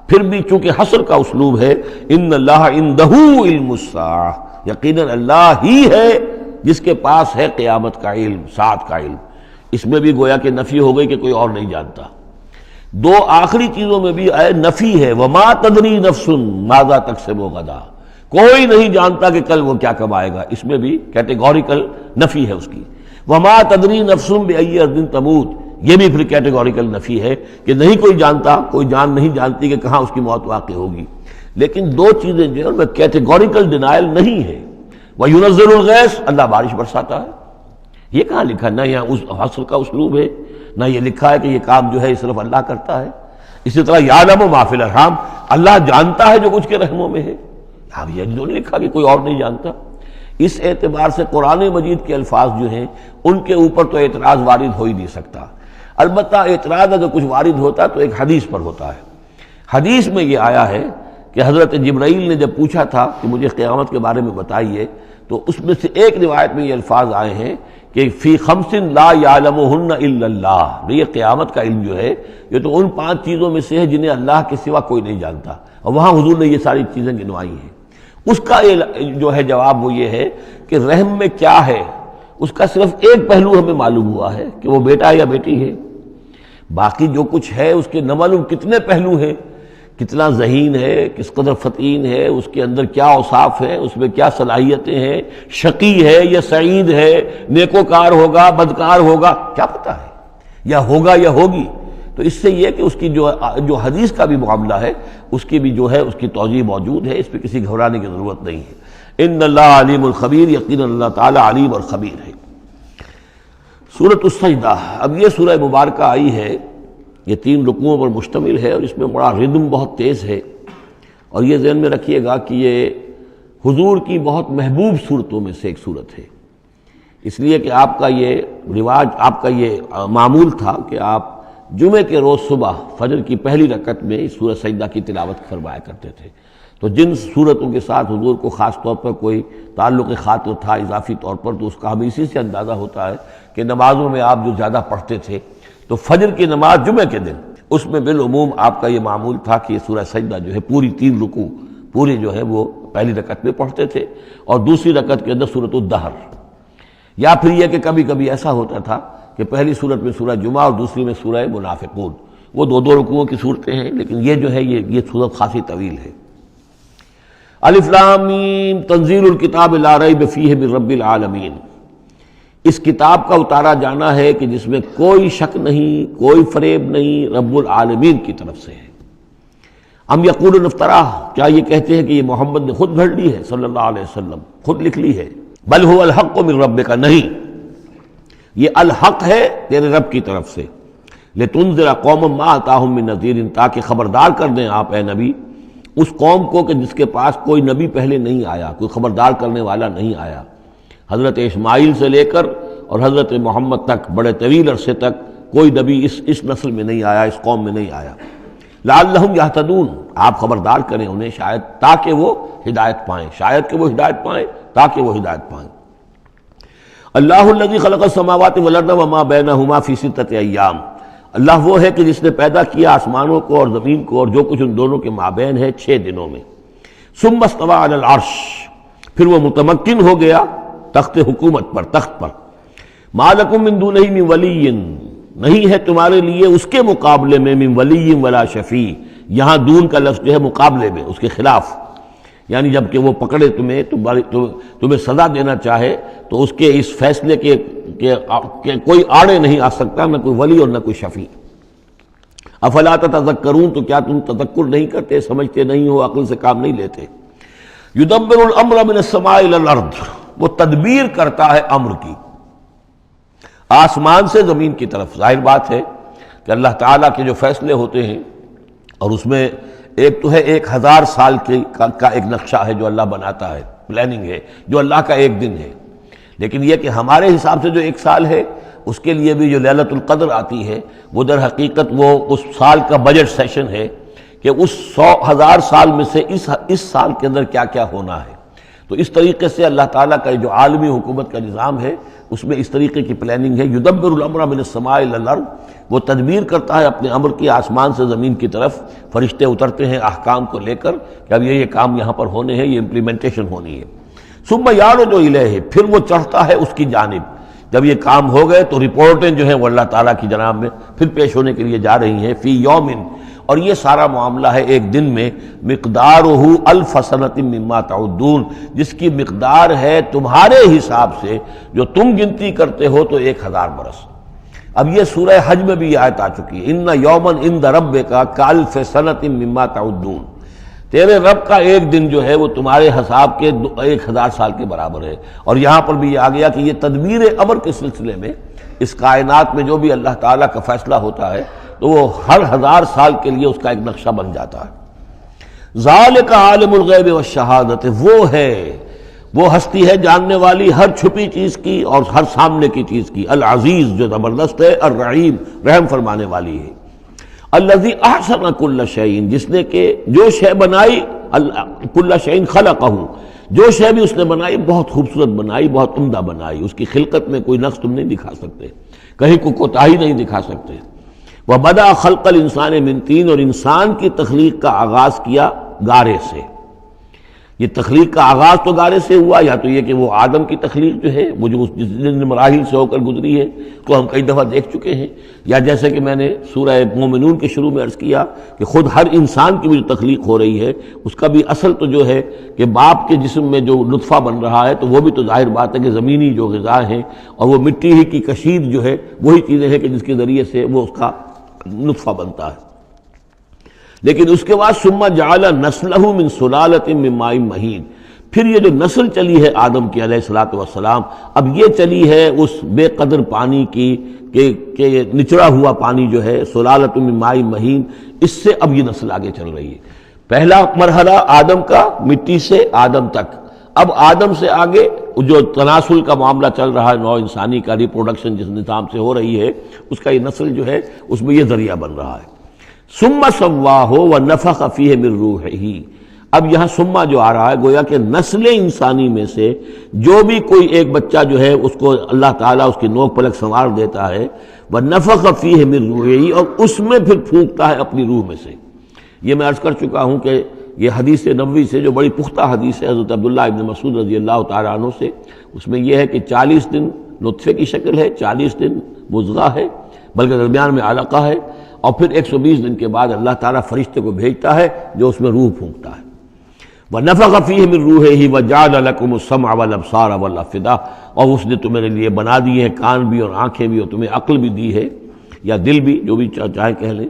B: پھر بھی چونکہ حصر کا اسلوب ہے، ان اللہ عندہ علم الساعہ، یقیناً اللہ ہی ہے جس کے پاس ہے قیامت کا علم، ساعت کا علم۔ اس میں بھی گویا کہ نفی ہو گئی کہ کوئی اور نہیں جانتا۔ 2 آخری چیزوں میں بھی نفی ہے، وما تدری نفس ماذا تکسب غدا، کوئی نہیں جانتا کہ کل وہ کیا کمائے گا، اس میں بھی کیٹیگوریکل نفی ہے اس کی۔ وما تدری نفس بأی ارض تموت، یہ بھی پھر کیٹیگوریکل نفی ہے کہ نہیں کوئی جانتا، کوئی جان نہیں جانتی کہ کہاں اس کی موت واقع ہوگی۔ لیکن 2 چیزیں جو ہیں ان میں کیٹیگوریکل ڈینائل نہیں ہے۔ وَيُنَزِّلُ الْغَيْثَ، اللہ بارش برساتا ہے، یہ کہاں لکھا؟ نہ یہاں اس حصر کا اسلوب ہے، نہ یہ لکھا ہے کہ یہ کام جو ہے صرف اللہ کرتا ہے۔ اسی طرح یعلم ما فی الارحام، اللہ جانتا ہے جو کچھ کے رحموں میں ہے، اب یہ جو نہیں لکھا کہ کوئی اور نہیں جانتا۔ اس اعتبار سے قرآن مجید کے الفاظ جو ہیں ان کے اوپر تو اعتراض وارد ہو ہی نہیں سکتا۔ البتہ اعتراض اگر کچھ وارد ہوتا تو ایک حدیث پر ہوتا ہے۔ حدیث میں یہ آیا ہے کہ حضرت جبرائیل نے جب پوچھا تھا کہ مجھے قیامت کے بارے میں بتائیے، تو اس میں سے ایک روایت میں یہ الفاظ آئے ہیں کہ فی 5 لا یعلمہن الا اللہ، یہ قیامت کا علم جو ہے یہ تو ان 5 چیزوں میں سے ہے جنہیں اللہ کے سوا کوئی نہیں جانتا، اور وہاں حضور نے یہ ساری چیزیں گنوائی ہیں۔ اس کا جو ہے جواب وہ یہ ہے کہ رحم میں کیا ہے اس کا صرف ایک پہلو ہمیں معلوم ہوا ہے کہ وہ بیٹا یا بیٹی ہے، باقی جو کچھ ہے اس کے نہ معلوم کتنے پہلو ہیں، کتنا ذہین ہے، کس قدر فطین ہے، اس کے اندر کیا اوصاف ہیں، اس میں کیا صلاحیتیں ہیں، شقی ہے یا سعید ہے، نیکوکار ہوگا بدکار ہوگا، کیا پتہ ہے، یا ہوگا یا ہوگی۔ تو اس سے یہ کہ اس کی جو حدیث کا بھی معاملہ ہے اس کی بھی جو ہے اس کی توضیح موجود ہے، اس پہ کسی گھبرانے کی ضرورت نہیں ہے۔ ان اللہ علیم الخبیر، یقیناً اللہ تعالی علیم اور خبیر ہے۔ سورۃ السجدہ، اب یہ سورہ مبارکہ آئی ہے، یہ 3 رکوعوں پر مشتمل ہے، اور اس میں بڑا ردم بہت تیز ہے، اور یہ ذہن میں رکھیے گا کہ یہ حضور کی بہت محبوب صورتوں میں سے ایک صورت ہے، اس لیے کہ آپ کا یہ رواج، آپ کا یہ معمول تھا کہ آپ جمعے کے روز صبح فجر کی پہلی رکعت میں اس سورہ سجدہ کی تلاوت فرمایا کرتے تھے۔ تو جن صورتوں کے ساتھ حضور کو خاص طور پر کوئی تعلق خاطر تھا اضافی طور پر، تو اس کا ہمیں اسی سے اندازہ ہوتا ہے کہ نمازوں میں آپ جو زیادہ پڑھتے تھے، تو فجر کی نماز جمعے کے دن اس میں بالعموم آپ کا یہ معمول تھا کہ یہ سورہ سجدہ جو ہے پوری 3 رکوع پوری جو ہے وہ پہلی رکعت میں پڑھتے تھے، اور دوسری رکعت کے اندر سورۃ الدہر، یا پھر یہ کہ کبھی کبھی ایسا ہوتا تھا کہ پہلی صورت میں سورہ جمعہ اور دوسری میں سورہ منافقون، وہ 2 رکوعوں کی صورتیں ہیں، لیکن یہ جو ہے یہ صورت خاصی طویل ہے۔ الف لام میم تنزیل الکتاب لا ریب فیہ من رب العالمین، اس کتاب کا اتارا جانا ہے کہ جس میں کوئی شک نہیں، کوئی فریب نہیں، رب العالمین کی طرف سے ہے۔ ام یقولون افترا، کیا یہ کہتے ہیں کہ یہ محمد نے خود گھڑ لی ہے صلی اللہ علیہ وسلم، خود لکھ لی ہے؟ بل هو الحق من ربک، نہیں، یہ الحق ہے تیرے رب کی طرف سے۔ لتنذر قوما ما اتاہم من نذیر، تاکہ خبردار کر دیں آپ اے نبی اس قوم کو کہ جس کے پاس کوئی نبی پہلے نہیں آیا، کوئی خبردار کرنے والا نہیں آیا۔ حضرت اسماعیل سے لے کر اور حضرت محمد تک بڑے طویل عرصے تک کوئی نبی اس نسل میں نہیں آیا، اس قوم میں نہیں آیا۔ لعلہم یہتدون، آپ خبردار کریں انہیں شاید تاکہ وہ ہدایت پائیں، شاید کہ وہ ہدایت پائیں، تاکہ وہ ہدایت پائیں۔ اللہ الذی خلق السماوات والارض وما بینہما فی 6 ایام، اللہ وہ ہے کہ جس نے پیدا کیا آسمانوں کو اور زمین کو اور جو کچھ ان دونوں کے مابین ہے 6 دنوں میں۔ ثم استوى علی العرش، پھر وہ متمکن ہو گیا تخت حکومت پر، تخت پر۔ ما لکم من دونہ من ولی، نہیں ہے تمہارے لیے اس کے مقابلے میں من ولی ولا شفیع، یہاں دون کا لفظ جو ہے مقابلے میں، اس کے خلاف، یعنی جب کہ وہ پکڑے تمہیں سزا دینا چاہے تو اس کے اس فیصلے کے کوئی آڑے نہیں آ سکتا، نہ کوئی ولی اور نہ کوئی شفیع۔ افلا تتذکرون، تو کیا تم تذکر نہیں کرتے، سمجھتے نہیں ہو، عقل سے کام نہیں لیتے۔ یدبر الامر من السماء الى الارض، وہ تدبیر کرتا ہے امر کی آسمان سے زمین کی طرف۔ ظاہر بات ہے کہ اللہ تعالیٰ کے جو فیصلے ہوتے ہیں اور اس میں ایک تو ہے 1000 سال کا ایک نقشہ ہے جو اللہ بناتا ہے، پلاننگ ہے، جو اللہ کا ایک دن ہے. لیکن یہ کہ ہمارے حساب سے جو 1 سال ہے اس کے لیے بھی جو لیلۃ القدر آتی ہے وہ در حقیقت وہ اس سال کا بجٹ سیشن ہے کہ اس 100,000 سال میں سے اس سال کے اندر کیا کیا ہونا ہے. تو اس طریقے سے اللہ تعالیٰ کا جو عالمی حکومت کا نظام ہے اس میں اس طریقے کی پلاننگ ہے. یدبر الامر من السماء الی الارض، وہ تدبیر کرتا ہے اپنے امر کی آسمان سے زمین کی طرف. فرشتے اترتے ہیں احکام کو لے کر کہ اب یہ کام یہاں پر ہونے ہیں، یہ امپلیمنٹیشن ہونی ہے. ثم یعرج الیہ، پھر وہ چڑھتا ہے اس کی جانب. جب یہ کام ہو گئے تو رپورٹیں جو ہیں وہ اللہ تعالیٰ کی جناب میں پھر پیش ہونے کے لیے جا رہی ہیں. فی یوم، اور یہ سارا معاملہ ہے ایک دن میں. مقدارہ الف سنۃ مما تعدون، جس کی مقدار ہے تمہارے حساب سے جو تم گنتی کرتے ہو تو 1000 برس. اب یہ سورہ حج میں بھی یہ آیت آ چکی ہے، ان یوما عند ربک کالف سنۃ مما تعدون. تیرے رب کا ایک دن جو ہے وہ تمہارے حساب کے 1000 سال کے برابر ہے. اور یہاں پر بھی یہ آ گیا کہ یہ تدبیر امر کے سلسلے میں اس کائنات میں جو بھی اللہ تعالیٰ کا فیصلہ ہوتا ہے تو وہ ہر 1000 سال کے لیے اس کا ایک نقشہ بن جاتا ہے. ذالک عالم الغیب والشہادۃ، وہ ہستی ہے جاننے والی ہر چھپی چیز کی اور ہر سامنے کی چیز کی. العزیز، جو زبردست ہے، الرحیم، رحم فرمانے والی ہے. الذی احسن کل شیء، جس نے کہ جو شے بنائی، کل شیء خلقہ، جو شے بھی اس نے بنائی بہت خوبصورت بنائی، بہت عمدہ بنائی. اس کی خلقت میں کوئی نقص تم نہیں دکھا سکتے، کہیں کوئی کوتاہی نہیں دکھا سکتے. وَبَدَأَ خَلْقَ الْإِنسَانِ مِنْ طِينٍ، اور انسان کی تخلیق کا آغاز کیا گارے سے. یہ تخلیق کا آغاز تو گارے سے ہوا، یا تو یہ کہ وہ آدم کی تخلیق جو ہے وہ جو جن مراحل سے ہو کر گزری ہے تو ہم کئی دفعہ دیکھ چکے ہیں، یا جیسے کہ میں نے سورہ مومنون کے شروع میں عرض کیا کہ خود ہر انسان کی بھی جو تخلیق ہو رہی ہے اس کا بھی اصل تو جو ہے کہ باپ کے جسم میں جو نطفہ بن رہا ہے تو وہ بھی تو ظاہر بات ہے کہ زمینی جو غذا ہیں اور وہ مٹی ہی کی کشید جو ہے وہی چیزیں ہیں کہ جس کے ذریعے سے وہ اس کا نطفہ بنتا ہے. لیکن اس کے بعد ثم جعل نسلہ من سلالۃ من ماء مہین، پھر یہ جو نسل چلی ہے آدم کی علیہ الصلوۃ والسلام، اب یہ چلی ہے اس بے قدر پانی کی کہ نچڑا ہوا پانی جو ہے سلالۃ من ماء مہین، اس سے اب یہ نسل آگے چل رہی ہے. پہلا مرحلہ آدم کا مٹی سے آدم تک، اب آدم سے آگے جو تناسل کا معاملہ چل رہا ہے نوع انسانی کا، ریپروڈکشن جس نظام سے ہو رہی ہے اس کا یہ نسل جو ہے اس میں یہ ذریعہ بن رہا ہے. ثم سواہ ونفخ فیہ من روحہ، اب یہاں ثم جو آ رہا ہے گویا کہ نسل انسانی میں سے جو بھی کوئی ایک بچہ جو ہے اس کو اللہ تعالیٰ اس کی نوک پلک سنوار دیتا ہے، ونفخ فیہ من روحہ، اور اس میں پھر پھونکتا ہے اپنی روح میں سے. یہ میں عرض کر چکا ہوں کہ یہ حدیث نبوی سے جو بڑی پختہ حدیث ہے حضرت عبداللہ ابن مسعود رضی اللہ تعالیٰ عنہ سے، اس میں یہ ہے کہ 40 دن نطفے کی شکل ہے، 40 دن مضغہ ہے، بلکہ درمیان میں علقہ ہے، اور پھر 120 دن کے بعد اللہ تعالیٰ فرشتے کو بھیجتا ہے جو اس میں روح پھونکتا ہے. وَنَفَخَ فِيهِ مِن رُوحِهِ وَجَعَلَ لَكُمُ السَّمْعَ وَالْأَبْصَارَ وَالْأَفْئِدَةَ، اور اس نے تمہارے لیے بنا دیے ہیں کان بھی اور آنکھیں بھی، اور تمہیں عقل بھی دی ہے یا دل بھی، جو بھی چاہے کہہ لیں،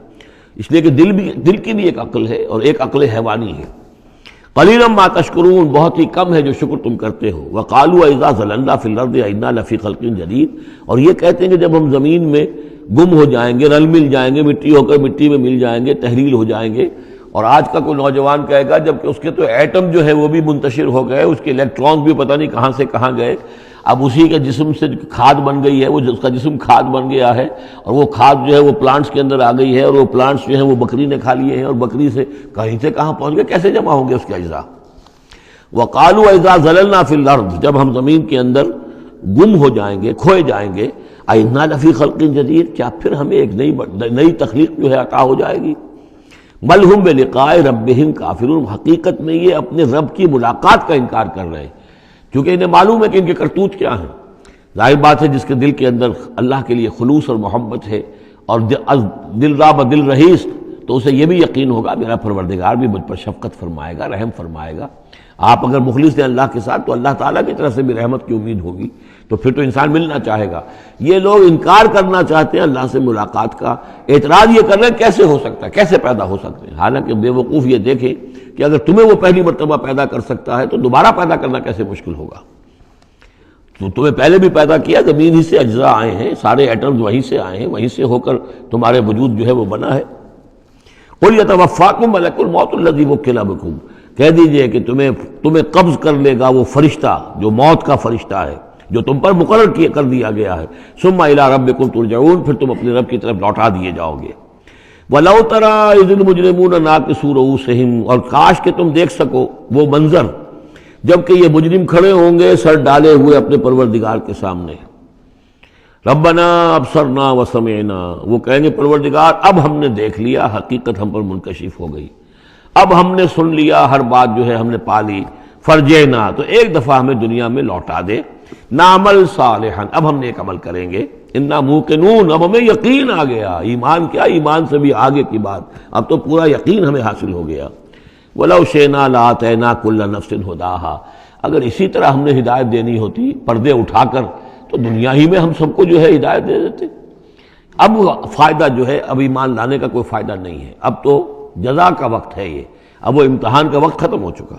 B: اس لیے کہ دل کی بھی ایک عقل ہے اور ایک عقل حیوانی ہے. قَلِيلًا مَا تَشْكُرُونَ، بہت ہی کم ہے جو شکر تم کرتے ہو. وَقَالُوا إِذَا ضَلَلْنَا فِي الْأَرْضِ أَإِنَّا لَفِي خَلْقٍ جَدِيدٍ، اور یہ کہتے ہیں کہ جب ہم زمین میں گم ہو جائیں گے، رل مل جائیں گے، مٹی ہو کر مٹی میں مل جائیں گے، تحلیل ہو جائیں گے. اور آج کا کوئی نوجوان کہے گا جب کہ اس کے تو ایٹم جو ہے وہ بھی منتشر ہو گئے، اس کے الیکٹرانز بھی پتہ نہیں کہاں سے کہاں گئے، اب اسی کے جسم سے کھاد بن گئی ہے، وہ اس کا جسم کھاد بن گیا ہے، اور وہ کھاد جو ہے وہ پلانٹس کے اندر آ گئی ہے، اور وہ پلانٹس جو ہیں وہ بکری نے کھا لیے ہیں، اور بکری سے کہیں سے کہاں پہنچ گئے، کیسے جمع ہوں گے اس کے اجزاء. وَقَالُوا إِذَا ضَلَلْنَا فِي الْأَرْضِ، جب ہم زمین کے اندر گم ہو جائیں گے، کھوئے جائیں گے، أَإِنَّا لَفِي خَلْقٍ جَدِيدٍ، کیا پھر ہمیں ایک نئی تخلیق جو ہے عطا ہو جائے گی. بل ہم بلقاء ربہم کافرون، حقیقت میں یہ اپنے رب کی ملاقات کا انکار کر رہے ہیں، کیونکہ انہیں معلوم ہے کہ ان کے کرتوت کیا ہیں. ظاہر بات ہے جس کے دل کے اندر اللہ کے لیے خلوص اور محبت ہے اور دل راب دل رہیس، تو اسے یہ بھی یقین ہوگا میرا پروردگار بھی مجھ پر شفقت فرمائے گا، رحم فرمائے گا. آپ اگر مخلص ہیں اللہ کے ساتھ تو اللہ تعالیٰ کی طرف سے بھی رحمت کی امید ہوگی، تو پھر تو انسان ملنا چاہے گا. یہ لوگ انکار کرنا چاہتے ہیں اللہ سے ملاقات کا، اعتراض یہ کر رہے ہیں کیسے ہو سکتا ہے، کیسے پیدا ہو سکتے ہیں. حالانکہ بے وقوف یہ دیکھیں کہ اگر تمہیں وہ پہلی مرتبہ پیدا کر سکتا ہے تو دوبارہ پیدا کرنا کیسے مشکل ہوگا. تو تمہیں پہلے بھی پیدا کیا، زمین ہی سے اجزاء آئے ہیں، سارے ایٹمز وہیں سے آئے ہیں، وہیں سے ہو کر تمہارے وجود جو ہے وہ بنا ہے. قل یتوفاکم ملک الموت الذی وکل بکم، کہہ دیجئے کہ تمہیں قبض کر لے گا وہ فرشتہ جو موت کا فرشتہ ہے، جو تم پر مقرر کر دیا گیا ہے، ثم الی ربکم ترجعون، پھر تم اپنے رب کی طرف لوٹا دیے جاؤ گے۔ وَلَوْ تَرَىٰ إِذِ الْمُجْرِمُونَ نَاكِسُو رُءُوسِهِمْ، اور کاش کہ تم دیکھ سکو وہ منظر جبکہ یہ مجرم کھڑے ہوں گے سر ڈالے ہوئے اپنے پروردگار کے سامنے، ربنا ابصرنا وسمعنا، وہ کہیں گے پروردگار اب ہم نے دیکھ لیا، حقیقت ہم پر منکشف ہو گئی، اب ہم نے سن لیا، ہر بات جو ہے ہم نے پا لی، فرجعنا، تو ایک دفعہ ہمیں دنیا میں لوٹا دے، نعمل صالحا، اب ہم نیک عمل کریں گے، انا موقنون، اب ہمیں یقین آ گیا، ایمان کیا، ایمان سے بھی آگے کی بات، اب تو پورا یقین ہمیں حاصل ہو گیا۔ وَلَوْ شِئْنَا لَآتَيْنَا كُلَّ نَفْسٍ هُدَاهَا، اگر اسی طرح ہم نے ہدایت دینی ہوتی پردے اٹھا کر تو دنیا ہی میں ہم سب کو جو ہے ہدایت دے دیتے۔ اب فائدہ جو ہے اب ایمان لانے کا کوئی فائدہ نہیں ہے، اب تو جزا کا وقت ہے، یہ اب وہ امتحان کا وقت ختم ہو چکا۔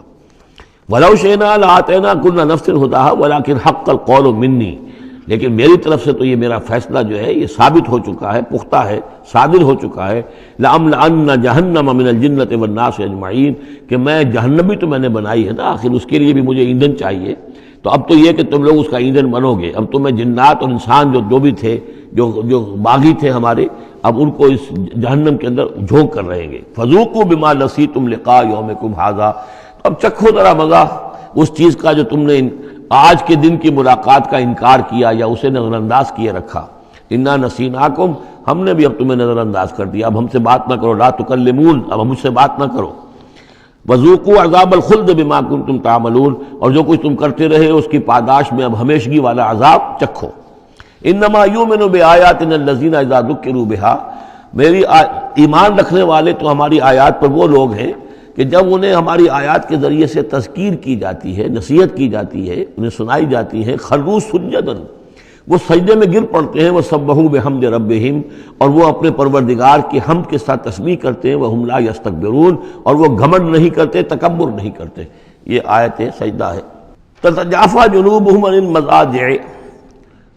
B: وَلَوْ شِئْنَا لَآتَيْنَا كُلَّ نَفْسٍ هُدَاهَا وَلَكِنْ حَقَّ الْقَوْلُ مِنِّي، لیکن میری طرف سے تو یہ میرا فیصلہ جو ہے یہ ثابت ہو چکا ہے، پختہ ہے، صادر ہو چکا ہے، لَأَمْلَأَنَّ جَهَنَّمَ مِنَ الْجِنَّةِ وَالنَّاسِ أَجْمَعِينَ، کہ میں جہنم بھی تو میں نے بنائی ہے نا، آخر اس کے لیے بھی مجھے ایندھن چاہیے، تو اب تو یہ کہ تم لوگ اس کا ایندھن بنو گے، اب تو میں جنات اور انسان جو بھی تھے، جو باغی تھے ہمارے، اب ان کو اس جہنم کے اندر جھونک کر رہیں گے۔ فَذُوقُوا بِمَا نَسِيتُمْ لِقَاءَ يَوْمِكُمْ هَذَا، اب چکھو ذرا مزہ اس چیز کا جو تم نے آج کے دن کی ملاقات کا انکار کیا یا اسے نظر انداز کیے رکھا، انا نسیناکم، ہم نے بھی اب تمہیں نظر انداز کر دیا، اب ہم سے بات نہ کرو، لا تکلمون، اب ہم مجھ سے بات نہ کرو، وذوقوا عذاب الخلد بما کنتم تعملون، اور جو کچھ تم کرتے رہے اس کی پاداش میں اب ہمیشگی والا عذاب چکھو۔ انما یؤمن بآیاتنا الذین اذا ذکروا بها، میری ایمان رکھنے والے تو ہماری آیات پر وہ لوگ ہیں کہ جب انہیں ہماری آیات کے ذریعے سے تذکیر کی جاتی ہے، نصیحت کی جاتی ہے، انہیں سنائی جاتی ہے، خروا سجدا، وہ سجدے میں گر پڑتے ہیں، وسبحوا بحمد ربہم، اور وہ اپنے پروردگار کی حمد کے ساتھ تسبیح کرتے ہیں، وہم لا یستکبرون، اور وہ گھمنڈ نہیں کرتے، تکبر نہیں کرتے۔ یہ آیت سجدہ ہے۔ تتجافی جنوبہم عن المضاجع،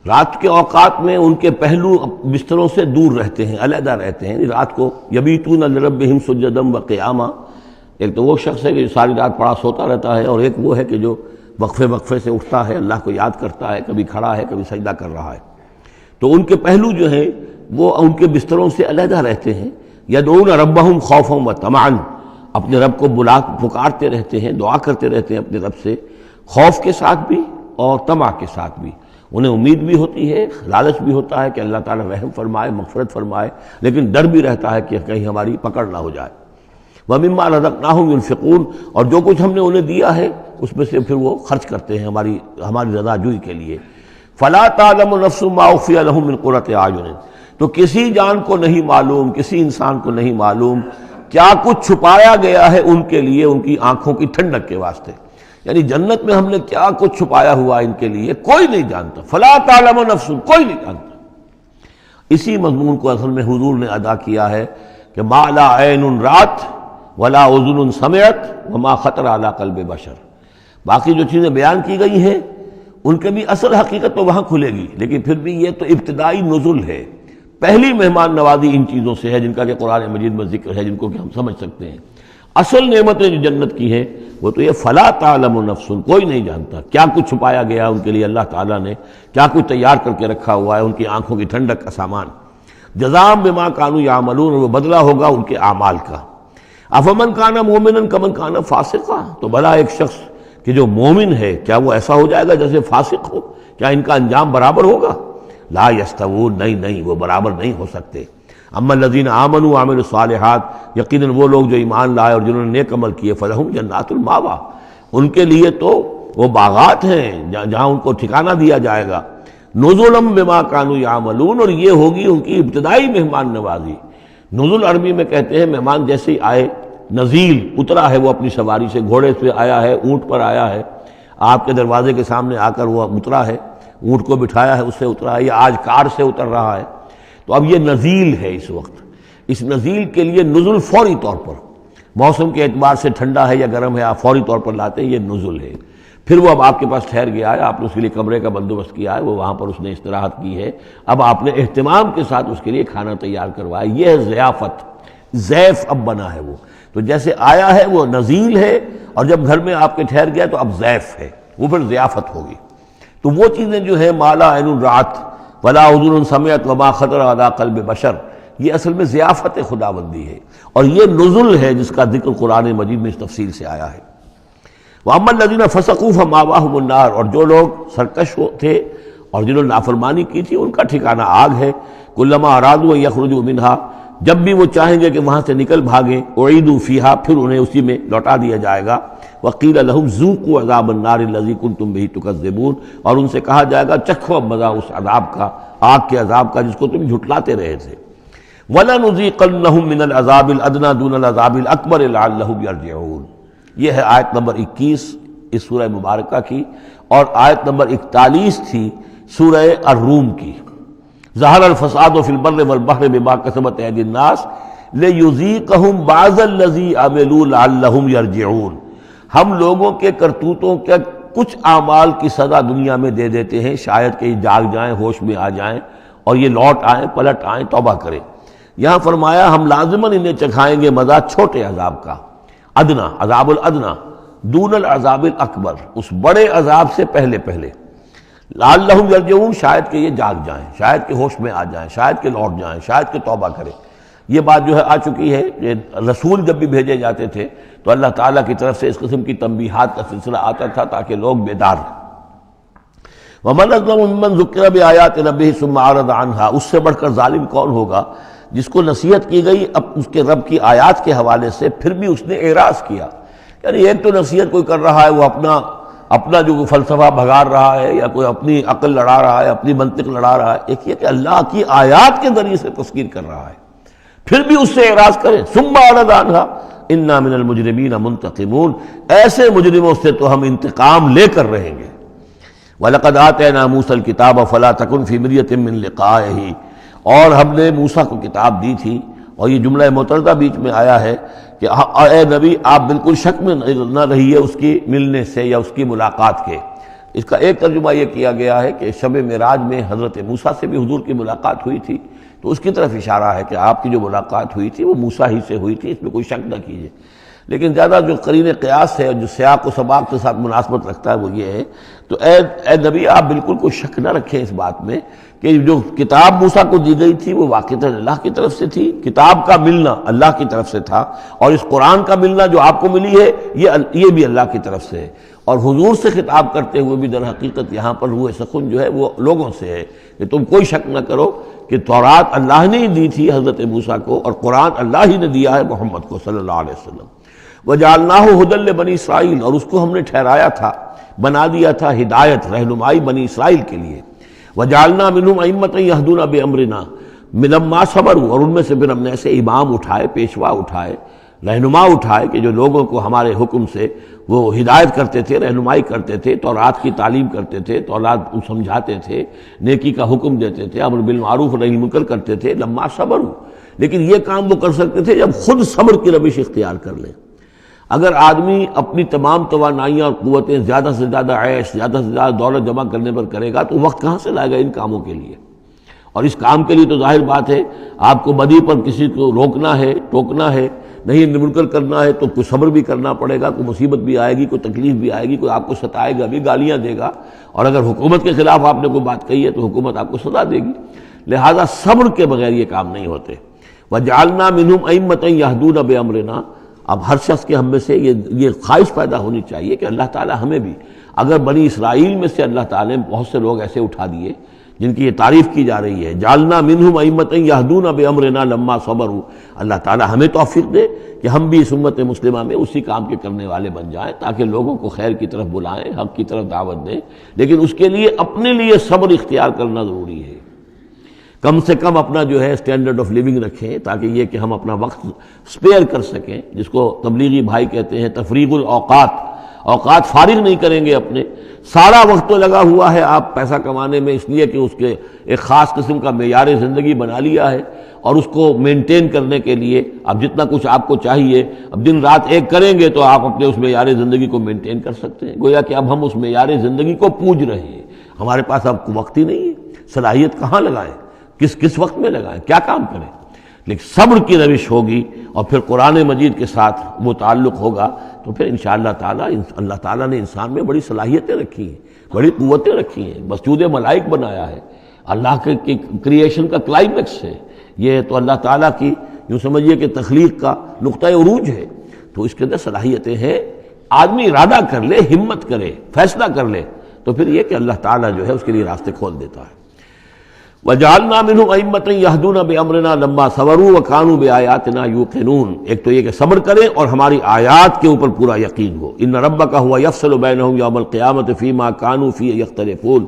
B: رات کے اوقات میں ان کے پہلو بستروں سے دور رہتے ہیں، علیحدہ رہتے ہیں، رات کو یبیتون لربہم سجدا وقیاما، ایک تو وہ شخص ہے کہ جو ساری رات پڑا سوتا رہتا ہے، اور ایک وہ ہے کہ جو وقفے سے اٹھتا ہے، اللہ کو یاد کرتا ہے، کبھی کھڑا ہے کبھی سجدہ کر رہا ہے، تو ان کے پہلو جو ہیں وہ ان کے بستروں سے علیحدہ رہتے ہیں۔ یدعون ربہم خوفا وطمعا، اپنے رب کو پکارتے رہتے ہیں، دعا کرتے رہتے ہیں اپنے رب سے، خوف کے ساتھ بھی اور طمع کے ساتھ بھی، انہیں امید بھی ہوتی ہے، لالچ بھی ہوتا ہے کہ اللہ تعالیٰ رحم فرمائے، مغفرت فرمائے، لیکن ڈر بھی رہتا ہے کہ کہیں ہماری پکڑ نہ ہو جائے۔ وَمِمَّا رَزَقْنَاهُمْ يُنْفِقُونَ، اور جو کچھ ہم نے انہیں دیا ہے اس میں سے پھر وہ خرچ کرتے ہیں ہماری رضا جوئی کے لیے۔ فَلَا تَعْلَمُ نَفْسٌ مَّا أُخْفِيَ لَهُم مِّن قُرَّةِ أَعْيُنٍ، تو کسی جان کو نہیں معلوم، کسی انسان کو نہیں معلوم کیا کچھ چھپایا گیا ہے ان کے لیے ان کی آنکھوں کی ٹھنڈک کے واسطے، یعنی جنت میں ہم نے کیا کچھ چھپایا ہوا ان کے لیے کوئی نہیں جانتا۔ فَلَا تَعْلَمُ نَفْسٌ، کوئی نہیں جانتا۔ اسی مضمون کو اصل میں حضور نے ادا کیا ہے کہ مَا لَا عَيْنٌ رَأَتْ وَلَا أُذُنٌ سَمِعَتْ وَمَا خَطَرَ عَلَىٰ قَلْبِ بَشَرٍ، باقی جو چیزیں بیان کی گئی ہیں ان کے بھی اصل حقیقت تو وہاں کھلے گی، لیکن پھر بھی یہ تو ابتدائی نزل ہے، پہلی مہمان نوازی ان چیزوں سے ہے جن کا کہ قرآن مجید میں ذکر ہے، جن کو کہ ہم سمجھ سکتے ہیں۔ اصل نعمتیں جو جنت کی ہیں وہ تو یہ فلا تعلم نفس، کوئی نہیں جانتا کیا کچھ چھپایا گیا ان کے لیے، اللہ تعالیٰ نے کیا کچھ تیار کر کے رکھا ہوا ہے ان کی آنکھوں کی ٹھنڈک کا سامان۔ جزاء بما كانوا يعملون، وہ بدلہ ہوگا ان کے اعمال کا۔ افمن کان مومنا کمن کان فاسقا، تو بھلا ایک شخص کہ جو مومن ہے کیا وہ ایسا ہو جائے گا جیسے فاسق ہو؟ کیا ان کا انجام برابر ہوگا؟ لا یستوون، نہیں وہ برابر نہیں ہو سکتے۔ اما الذین آمنوا وعملوا الصالحات، یقیناً وہ لوگ جو ایمان لائے اور جنہوں نے نیک عمل کیے، فلہم جنات الماوا، ان کے لیے تو وہ باغات ہیں جہاں ان کو ٹھکانہ دیا جائے گا۔ نزلا بما کانوا یعملون، اور یہ ہوگی ان کی ابتدائی مہمان نوازی۔ نزول عربی میں کہتے ہیں مہمان جیسے ہی آئے، نزیل اترا ہے وہ اپنی سواری سے، گھوڑے سے آیا ہے، اونٹ پر آیا ہے، آپ کے دروازے کے سامنے آ کر وہ اترا ہے، اونٹ کو بٹھایا ہے، اس سے اترا ہے، یا آج کار سے اتر رہا ہے، تو اب یہ نزیل ہے اس وقت۔ اس نزیل کے لیے نزول فوری طور پر، موسم کے اعتبار سے ٹھنڈا ہے یا گرم ہے، آپ فوری طور پر لاتے ہیں، یہ نزول ہے۔ پھر وہ اب آپ کے پاس ٹھہر گیا ہے، آپ نے اس کے لیے کمرے کا بندوبست کیا ہے، وہ وہاں پر اس نے استراحت کی ہے، اب آپ نے اہتمام کے ساتھ اس کے لیے کھانا تیار کروایا، یہ ہے ضیافت۔ ضیف اب بنا ہے وہ، تو جیسے آیا ہے وہ نزیل ہے، اور جب گھر میں آپ کے ٹھہر گیا تو اب ضیف ہے، وہ پھر ضیافت ہوگی۔ تو وہ چیزیں جو ہیں مالا عین رات ولا اذن سمعت وما خطر علی قلب بشر، یہ اصل میں ضیافت خداوندی ہے، اور یہ نزل ہے جس کا ذکر قرآن مجید میں اس تفصیل سے آیا ہے۔ وَأَمَّا الَّذِينَ فَسَقُوا فَمَأْوَاهُمُ النَّارُ، اور جو لوگ سرکش تھے اور جنہوں نے نافرمانی کی تھی ان کا ٹھکانہ آگ ہے۔ كُلَّمَا أَرَادُوا أَن يَخْرُجُوا مِنْهَا، جب بھی وہ چاہیں گے کہ وہاں سے نکل بھاگیں، أُعِيدُوا فِيهَا، پھر انہیں اسی میں لوٹا دیا جائے گا۔ وَقِيلَ لَهُمْ ذُوقُوا عَذَابَ النَّارِ الَّذِي كُنتُمْ بِهِ تُكَذِّبُونَ، اور ان سے کہا جائے گا چکھو اب مزہ اس عذاب کا، آگ کے عذاب کا جس کو تم جھٹلاتے رہے تھے۔ وَلَنُذِيقَنَّهُم مِّنَ الْعَذَابِ الْأَدْنَىٰ دُونَ الْعَذَابِ الْأَكْبَرِ لَعَلَّهُمْ يَرْجِعُونَ۔ یہ ہے آیت نمبر 21 اس سورہ مبارکہ کی، اور آیت نمبر 41 تھی سورہ الروم کی۔ ظہر الفساد فی البر والبحر بما کسبت ایدی الناس لیذیقہم بعض الذی عملوا لعلہم یرجعون، ہم لوگوں کے کرتوتوں کے کچھ اعمال کی سزا دنیا میں دے دیتے ہیں، شاید کہ یہ جاگ جائیں، ہوش میں آ جائیں اور یہ لوٹ آئیں، پلٹ آئیں، توبہ کریں۔ یہاں فرمایا ہم لازماً انہیں چکھائیں گے مزہ چھوٹے عذاب کا، ادنا، عذاب الادنا، دون العذاب الاکبر، اس بڑے عذاب سے پہلے پہلے، لعلہم یرجعون، شاید کہ یہ جاگ جائیں، شاید کہ ہوش میں آ جائیں، شاید کہ لوٹ جائیں، شاید کہ توبہ کریں۔ یہ بات جو ہے آ چکی ہے کہ رسول جب بھی بھیجے جاتے تھے تو اللہ تعالیٰ کی طرف سے اس قسم کی تنبیہات کا سلسلہ آتا تھا تاکہ لوگ بیدار رہیں۔ وَمَنْ أَظْلَمُ مِمَّنْ ذُكِّرَ بِآيَاتِ رَبِّهِ ثُمَّ أَعْرَضَ عَنْهَا، اس سے بڑھ کر ظالم کون ہوگا جس کو نصیحت کی گئی اب اس کے رب کی آیات کے حوالے سے پھر بھی اس نے اعراض کیا۔ یعنی ایک تو نصیحت کوئی کر رہا ہے وہ اپنا جو فلسفہ بھگار رہا ہے یا کوئی اپنی عقل لڑا رہا ہے، اپنی منطق لڑا رہا ہے، ایک یہ کہ اللہ کی آیات کے ذریعے سے تذکیر کر رہا ہے، پھر بھی اس سے اعراض کریں۔ ثم اعرض عنہا انا من المجرمین منتقمون، ایسے مجرموں سے تو ہم انتقام لے کر رہیں گے۔ وَلَقَدْ آتَيْنَا مُوسَى الْكِتَابَ فَلَا تَكُنْ فِي مِرْيَةٍ مِّن لِقَائِهِ، اور ہم نے موسیٰ کو کتاب دی تھی، اور یہ جملہ متردہ بیچ میں آیا ہے کہ اے نبی آپ بالکل شک میں نہ رہیے اس کی ملنے سے یا اس کی ملاقات کے۔ اس کا ایک ترجمہ یہ کیا گیا ہے کہ شب معراج میں حضرت موسیٰ سے بھی حضور کی ملاقات ہوئی تھی، تو اس کی طرف اشارہ ہے کہ آپ کی جو ملاقات ہوئی تھی وہ موسیٰ ہی سے ہوئی تھی، اس میں کوئی شک نہ کیجیے۔ لیکن زیادہ جو قرین قیاس ہے اور جو سیاق و سباق کے ساتھ مناسبت رکھتا ہے وہ یہ ہے، تو اے نبی آپ بالکل کوئی شک نہ رکھیں اس بات میں کہ جو کتاب موسیٰ کو دی گئی تھی وہ واقعتاً اللہ کی طرف سے تھی، کتاب کا ملنا اللہ کی طرف سے تھا، اور اس قرآن کا ملنا جو آپ کو ملی ہے یہ بھی اللہ کی طرف سے ہے۔ اور حضور سے خطاب کرتے ہوئے بھی در حقیقت یہاں پر روح سخن جو ہے وہ لوگوں سے ہے کہ تم کوئی شک نہ کرو کہ تورات اللہ نے ہی دی تھی حضرت موسیٰ کو، اور قرآن اللہ ہی نے دیا ہے محمد کو صلی اللہ علیہ وسلم۔ وَجَعَلْنَاهُ هُدًى لِّبَنِي اسرائیل، اور اس کو ہم نے ٹھہرایا تھا، بنا دیا تھا ہدایت، رہنمائی بنی اسرائیل کے لیے۔ وَجَعَلْنَا مِنْهُمْ أَئِمَّةً يَهْدُونَ بِأَمْرِنَا لَمَّا صَبَرُوا، اور ان میں سے پھر ہم نے ایسے امام اٹھائے، پیشوا اٹھائے، رہنما اٹھائے کہ جو لوگوں کو ہمارے حکم سے وہ ہدایت کرتے تھے، رہنمائی کرتے تھے، تورات کی تعلیم کرتے تھے، تورات کو سمجھاتے تھے، نیکی کا حکم دیتے تھے، امر بالمعروف نہی منکر کرتے تھے، لما صبروا، لیکن یہ کام وہ کر سکتے تھے جب خود صبر کی روش اختیار کر لیں۔ اگر آدمی اپنی تمام توانائیاں اور قوتیں زیادہ سے زیادہ عیش، زیادہ سے زیادہ دولت جمع کرنے پر کرے گا تو وقت کہاں سے لائے گا ان کاموں کے لیے؟ اور اس کام کے لیے تو ظاہر بات ہے آپ کو بدی پر کسی کو روکنا ہے، ٹوکنا ہے، نہیں منکر کرنا ہے تو کوئی صبر بھی کرنا پڑے گا، کوئی مصیبت بھی آئے گی، کوئی تکلیف بھی آئے گی، کوئی آپ کو ستائے گا بھی، گالیاں دے گا، اور اگر حکومت کے خلاف آپ نے کوئی بات کہی ہے تو حکومت آپ کو سزا دے گی۔ لہذا صبر کے بغیر یہ کام نہیں ہوتے۔ وَجَعَلْنَا مِنْهُمْ أَئِمَّةً يَهْدُونَ بِأَمْرِنَا، اب ہر شخص کے ہم میں سے یہ خواہش پیدا ہونی چاہیے کہ اللہ تعالیٰ ہمیں بھی، اگر بنی اسرائیل میں سے اللہ تعالیٰ نے بہت سے لوگ ایسے اٹھا دیے جن کی یہ تعریف کی جا رہی ہے، جعلنا منہم ائمۃ یہدون بامرنا لما صبروا، اللہ تعالیٰ ہمیں توفیق دے کہ ہم بھی اس امت مسلمہ میں اسی کام کے کرنے والے بن جائیں تاکہ لوگوں کو خیر کی طرف بلائیں، حق کی طرف دعوت دیں، لیکن اس کے لیے اپنے لیے صبر اختیار کرنا ضروری ہے۔ کم سے کم اپنا جو ہے اسٹینڈرڈ آف لیونگ رکھیں تاکہ یہ کہ ہم اپنا وقت سپیئر کر سکیں، جس کو تبلیغی بھائی کہتے ہیں تفریغ الاوقات، اوقات فارغ نہیں کریں گے اپنے، سارا وقت تو لگا ہوا ہے آپ پیسہ کمانے میں، اس لیے کہ اس کے ایک خاص قسم کا معیار زندگی بنا لیا ہے، اور اس کو مینٹین کرنے کے لیے اب جتنا کچھ آپ کو چاہیے اب دن رات ایک کریں گے تو آپ اپنے اس معیار زندگی کو مینٹین کر سکتے ہیں۔ گویا کہ اب ہم اس معیار زندگی کو پوج رہے ہیں، ہمارے پاس اب وقت ہی نہیں ہے، صلاحیت کہاں لگائیں، کس وقت میں لگائیں، کیا کام کریں، لیکن صبر کی روش ہوگی اور پھر قرآن مجید کے ساتھ وہ تعلق ہوگا تو پھر انشاءاللہ تعالیٰ اللہ تعالیٰ نے انسان میں بڑی صلاحیتیں رکھی ہیں، بڑی قوتیں رکھی ہیں، مسجود ملائک بنایا ہے، اللہ کے کریشن کا کلائمیکس ہے یہ، تو اللہ تعالیٰ کی یوں سمجھیے کہ تخلیق کا نقطہ عروج ہے، تو اس کے اندر صلاحیتیں ہیں۔ آدمی ارادہ کر لے، ہمت کرے، فیصلہ کر لے تو پھر یہ کہ اللہ تعالیٰ جو ہے اس کے لیے راستے کھول دیتا ہے۔ وَجَعَلْنَا مِنْهُمْ أَئِمَّةً يَهْدُونَ بِأَمْرِنَا لَمَّا صَبَرُوا وَكَانُوا بِآيَاتِنَا يُوقِنُونَ، ایک تو یہ کہ صبر کریں اور ہماری آیات کے اوپر پورا یقین ہو۔ إِنَّ رَبَّكَ هُوَ يَفْصِلُ بَيْنَهُمْ يَوْمَ الْقِيَامَةِ فِيمَا كَانُوا فِيهِ يَخْتَلِفُونَ،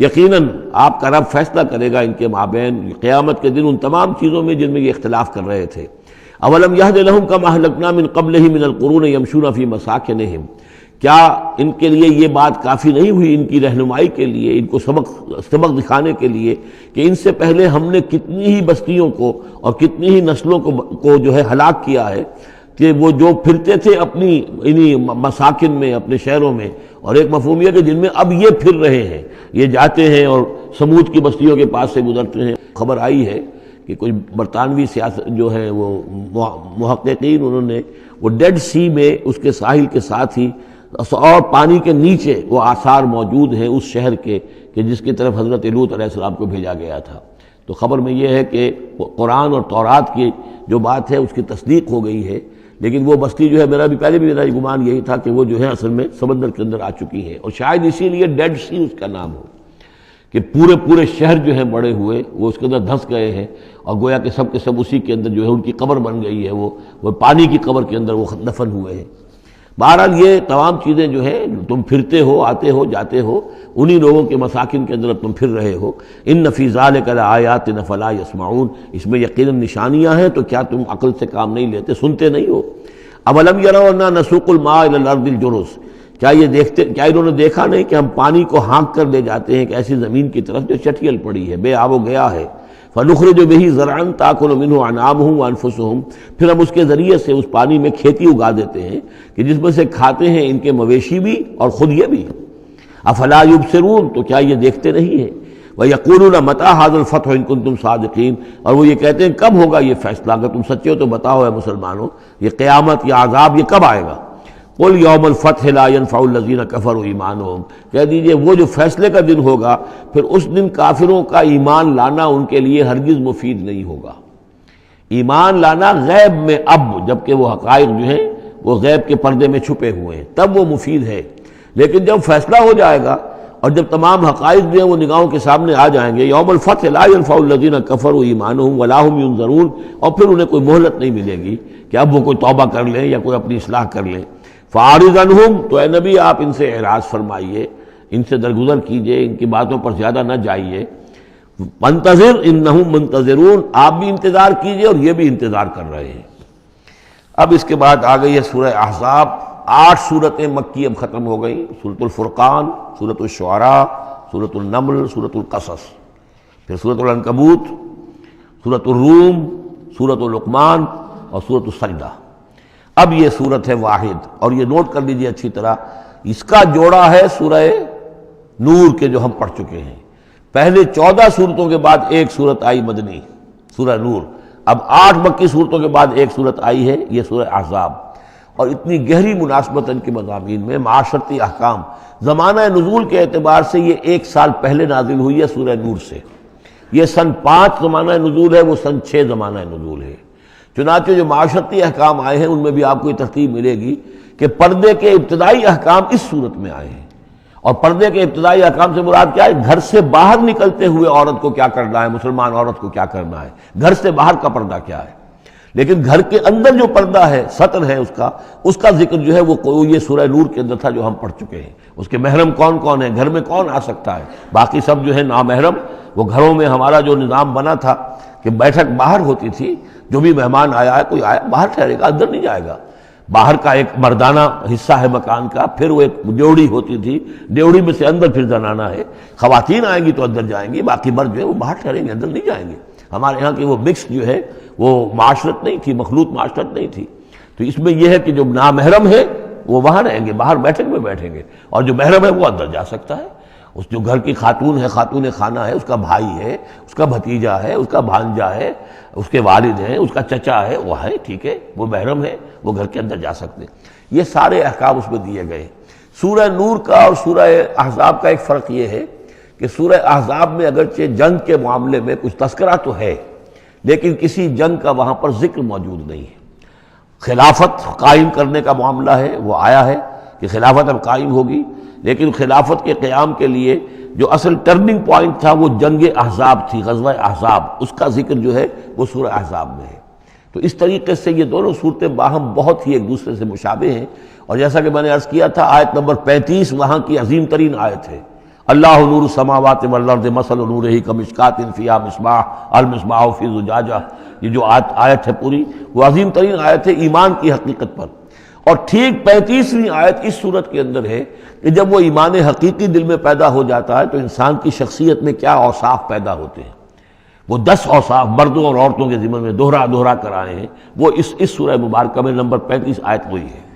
B: یقیناً آپ کا رب فیصلہ کرے گا ان کے مابین قیامت کے دن ان تمام چیزوں میں جن میں یہ اختلاف کر رہے تھے۔ اولم یہد لہم کما اہلکنا من قبلہم من القرون یمشون فی مساکنہم، کیا ان کے لیے یہ بات کافی نہیں ہوئی ان کی رہنمائی کے لیے، ان کو سبق دکھانے کے لیے کہ ان سے پہلے ہم نے کتنی ہی بستیوں کو اور کتنی ہی نسلوں کو جو ہے ہلاک کیا ہے، کہ وہ جو پھرتے تھے اپنی انہی مساکن میں، اپنے شہروں میں، اور ایک مفہوم یہ کہ جن میں اب یہ پھر رہے ہیں، یہ جاتے ہیں اور سمود کی بستیوں کے پاس سے گزرتے ہیں۔ خبر آئی ہے کہ کوئی برطانوی سیاست جو ہے وہ محققین، انہوں نے وہ ڈیڈ سی میں اس کے ساحل کے ساتھ ہی اور پانی کے نیچے وہ آثار موجود ہیں اس شہر کے کہ جس کی طرف حضرت لوط علیہ السلام کو بھیجا گیا تھا۔ تو خبر میں یہ ہے کہ قرآن اور تورات کی جو بات ہے اس کی تصدیق ہو گئی ہے، لیکن وہ بستی جو ہے میرا میرا گمان یہی تھا کہ وہ جو ہے اصل میں سمندر کے اندر آ چکی ہے، اور شاید اسی لیے ڈیڈ سی اس کا نام ہو کہ پورے شہر جو ہیں بڑے ہوئے وہ اس کے اندر دھنس گئے ہیں، اور گویا کہ سب کے سب اسی کے اندر جو ہے ان کی قبر بن گئی ہے، وہ پانی کی قبر کے اندر وہ دفن ہوئے ہیں۔ بہرحال یہ تمام چیزیں جو ہے تم پھرتے ہو، آتے ہو، جاتے ہو، انہی لوگوں کے مساکن کے اندر تم پھر رہے ہو۔ ان فی ذلک لآیات فلا یسمعون، اس میں یقیناً نشانیاں ہیں تو کیا تم عقل سے کام نہیں لیتے، سنتے نہیں ہو؟ اولم یروا انا نسوق الماء الی الارض الجرز، کیا انہوں نے دیکھا نہیں کہ ہم پانی کو ہانک کر لے جاتے ہیں ایک ایسی زمین کی طرف جو چٹیل پڑی ہے، بے آب و گیا ہے، فنخرج به زرعا تاکل منه انعامهم وانفسهم، پھر ہم اس کے ذریعے سے اس پانی میں کھیتی اگا دیتے ہیں کہ جس میں سے کھاتے ہیں ان کے مویشی بھی اور خود یہ بھی۔ افلا یبصرون، تو کیا یہ دیکھتے نہیں ہیں؟ وَيَقُولُونَ مَتَىٰ هَٰذَا الْفَتْحُ إِن كُنتُمْ صَادِقِينَ، اور وہ یہ کہتے ہیں کب ہوگا یہ فیصلہ، اگر تم سچے ہو تو بتاؤ اے مسلمانوں، یہ قیامت یا عذاب یہ کب آئے گا؟ قُلْ يَوْمَ الْفَتْحِ لَا يَنفَعُ الَّذِينَ كَفَرُوا إِيمَانُهُمْ، کہہ دیجئے وہ جو فیصلے کا دن ہوگا پھر اس دن کافروں کا ایمان لانا ان کے لیے ہرگز مفید نہیں ہوگا۔ ایمان لانا غیب میں اب، جبکہ وہ حقائق جو ہیں وہ غیب کے پردے میں چھپے ہوئے ہیں، تب وہ مفید ہے، لیکن جب فیصلہ ہو جائے گا اور جب تمام حقائق جو ہیں وہ نگاہوں کے سامنے آ جائیں گے، یوم الفتح لا ينفع الذین کفروا ایمانہم ولا هم ينظرون، اور پھر انہیں کوئی مہلت نہیں ملے گی کہ اب وہ کوئی توبہ کر لیں یا کوئی اپنی اصلاح کر لیں۔ فاعرض عنہم، تو اے نبی آپ ان سے اعراض فرمائیے، ان سے درگزر کیجئے، ان کی باتوں پر زیادہ نہ جائیے۔ منتظر انہم منتظرون، آپ بھی انتظار کیجئے اور یہ بھی انتظار کر رہے ہیں۔ اب اس کے بعد آ گئی ہے سورہ احزاب، 8 سورتیں مکی اب ختم ہو گئی، سورۃ الفرقان، سورۃ الشعراء، سورۃ النمل، سورۃ القصص، پھر سورۃ العنکبوت، سورۃ الروم، سورۃ لقمان اور سورۃ السجدہ۔ اب یہ سورت ہے واحد، اور یہ نوٹ کر لیجئے اچھی طرح، اس کا جوڑا ہے سورہ نور کے جو ہم پڑھ چکے ہیں۔ پہلے 14 سورتوں کے بعد ایک سورت آئی مدنی، سورہ نور، اب 8 مکی صورتوں کے بعد ایک سورت آئی ہے، یہ سورہ احزاب، اور اتنی گہری مناسبت ان کے مضامین میں، معاشرتی احکام، زمانہ نزول کے اعتبار سے یہ 1 سال پہلے نازل ہوئی ہے سورہ نور سے، یہ سن 5 زمانہ نزول ہے، وہ سن 6 زمانہ نزول ہے۔ چنانچہ جو معاشرتی احکام آئے ہیں ان میں بھی آپ کو یہ ترتیب ملے گی کہ پردے کے ابتدائی احکام اس صورت میں آئے ہیں، اور پردے کے ابتدائی احکام سے مراد کیا ہے؟ گھر سے باہر نکلتے ہوئے عورت کو کیا کرنا ہے، مسلمان عورت کو کیا کرنا ہے، گھر سے باہر کا پردہ کیا ہے۔ لیکن گھر کے اندر جو پردہ ہے، سطر ہے اس کا ذکر جو ہے وہ یہ سورہ نور کے اندر تھا جو ہم پڑھ چکے ہیں۔ اس کے محرم کون کون ہیں، گھر میں کون آ سکتا ہے، باقی سب جو ہے نامحرم۔ وہ گھروں میں ہمارا جو نظام بنا تھا کہ بیٹھک باہر ہوتی تھی، جو بھی مہمان آیا ہے، کوئی آیا باہر ٹھہرے گا، اندر نہیں جائے گا۔ باہر کا ایک مردانہ حصہ ہے مکان کا، پھر وہ ایک ڈیوڑی ہوتی تھی، ڈیوڑی میں سے اندر پھر زنانہ ہے، خواتین آئیں گی تو اندر جائیں گی، باقی مرد جو ہے وہ باہر ٹھہریں گے، اندر نہیں جائیں گے۔ ہمارے یہاں کی وہ مکس جو ہے وہ معاشرت نہیں تھی، مخلوط معاشرت نہیں تھی۔ تو اس میں یہ ہے کہ جو نامحرم ہے وہ وہاں رہیں گے، باہر بیٹھک میں بیٹھیں گے، اور جو محرم ہے وہ اندر جا سکتا ہے۔ اس جو گھر کی خاتون ہے، خاتون خانہ ہے، اس کا بھائی ہے، اس کا بھتیجا ہے، اس کا بھانجا ہے، اس کے والد ہیں، اس کا چچا ہے، وہ ہے، ٹھیک ہے، وہ محرم ہے، وہ گھر کے اندر جا سکتے ہیں۔ یہ سارے احکام اس میں دیے گئے۔ سورہ نور کا اور سورہ احزاب کا ایک فرق یہ ہے کہ سورہ احزاب میں اگرچہ جنگ کے معاملے میں کچھ تذکرہ تو ہے، لیکن کسی جنگ کا وہاں پر ذکر موجود نہیں ہے۔ خلافت قائم کرنے کا معاملہ ہے، وہ آیا ہے کہ خلافت اب قائم ہوگی، لیکن خلافت کے قیام کے لیے جو اصل ٹرننگ پوائنٹ تھا وہ جنگ احزاب تھی، غزوہ احزاب، اس کا ذکر جو ہے وہ سورہ احزاب میں ہے۔ تو اس طریقے سے یہ دونوں صورتیں باہم بہت ہی ایک دوسرے سے مشابہ ہیں، اور جیسا کہ میں نے عرض کیا تھا آیت نمبر 35 وہاں کی عظیم ترین آیت ہے۔ اللہ نور السماوات والارض مثل نورہ کمشکات فیہا مصباح المصباح فی زجاجہ، یہ جو آیت ہے پوری وہ عظیم ترین آیت ہے ایمان کی حقیقت پر۔ اور ٹھیک 35ویں آیت اس صورت کے اندر ہے کہ جب وہ ایمان حقیقی دل میں پیدا ہو جاتا ہے تو انسان کی شخصیت میں کیا اوصاف پیدا ہوتے ہیں۔ وہ 10 اوصاف مردوں اور عورتوں کے ذمن میں دوہرا کر آئے ہیں، وہ اس سورہ مبارکہ میں نمبر 35 آیت وہی ہے۔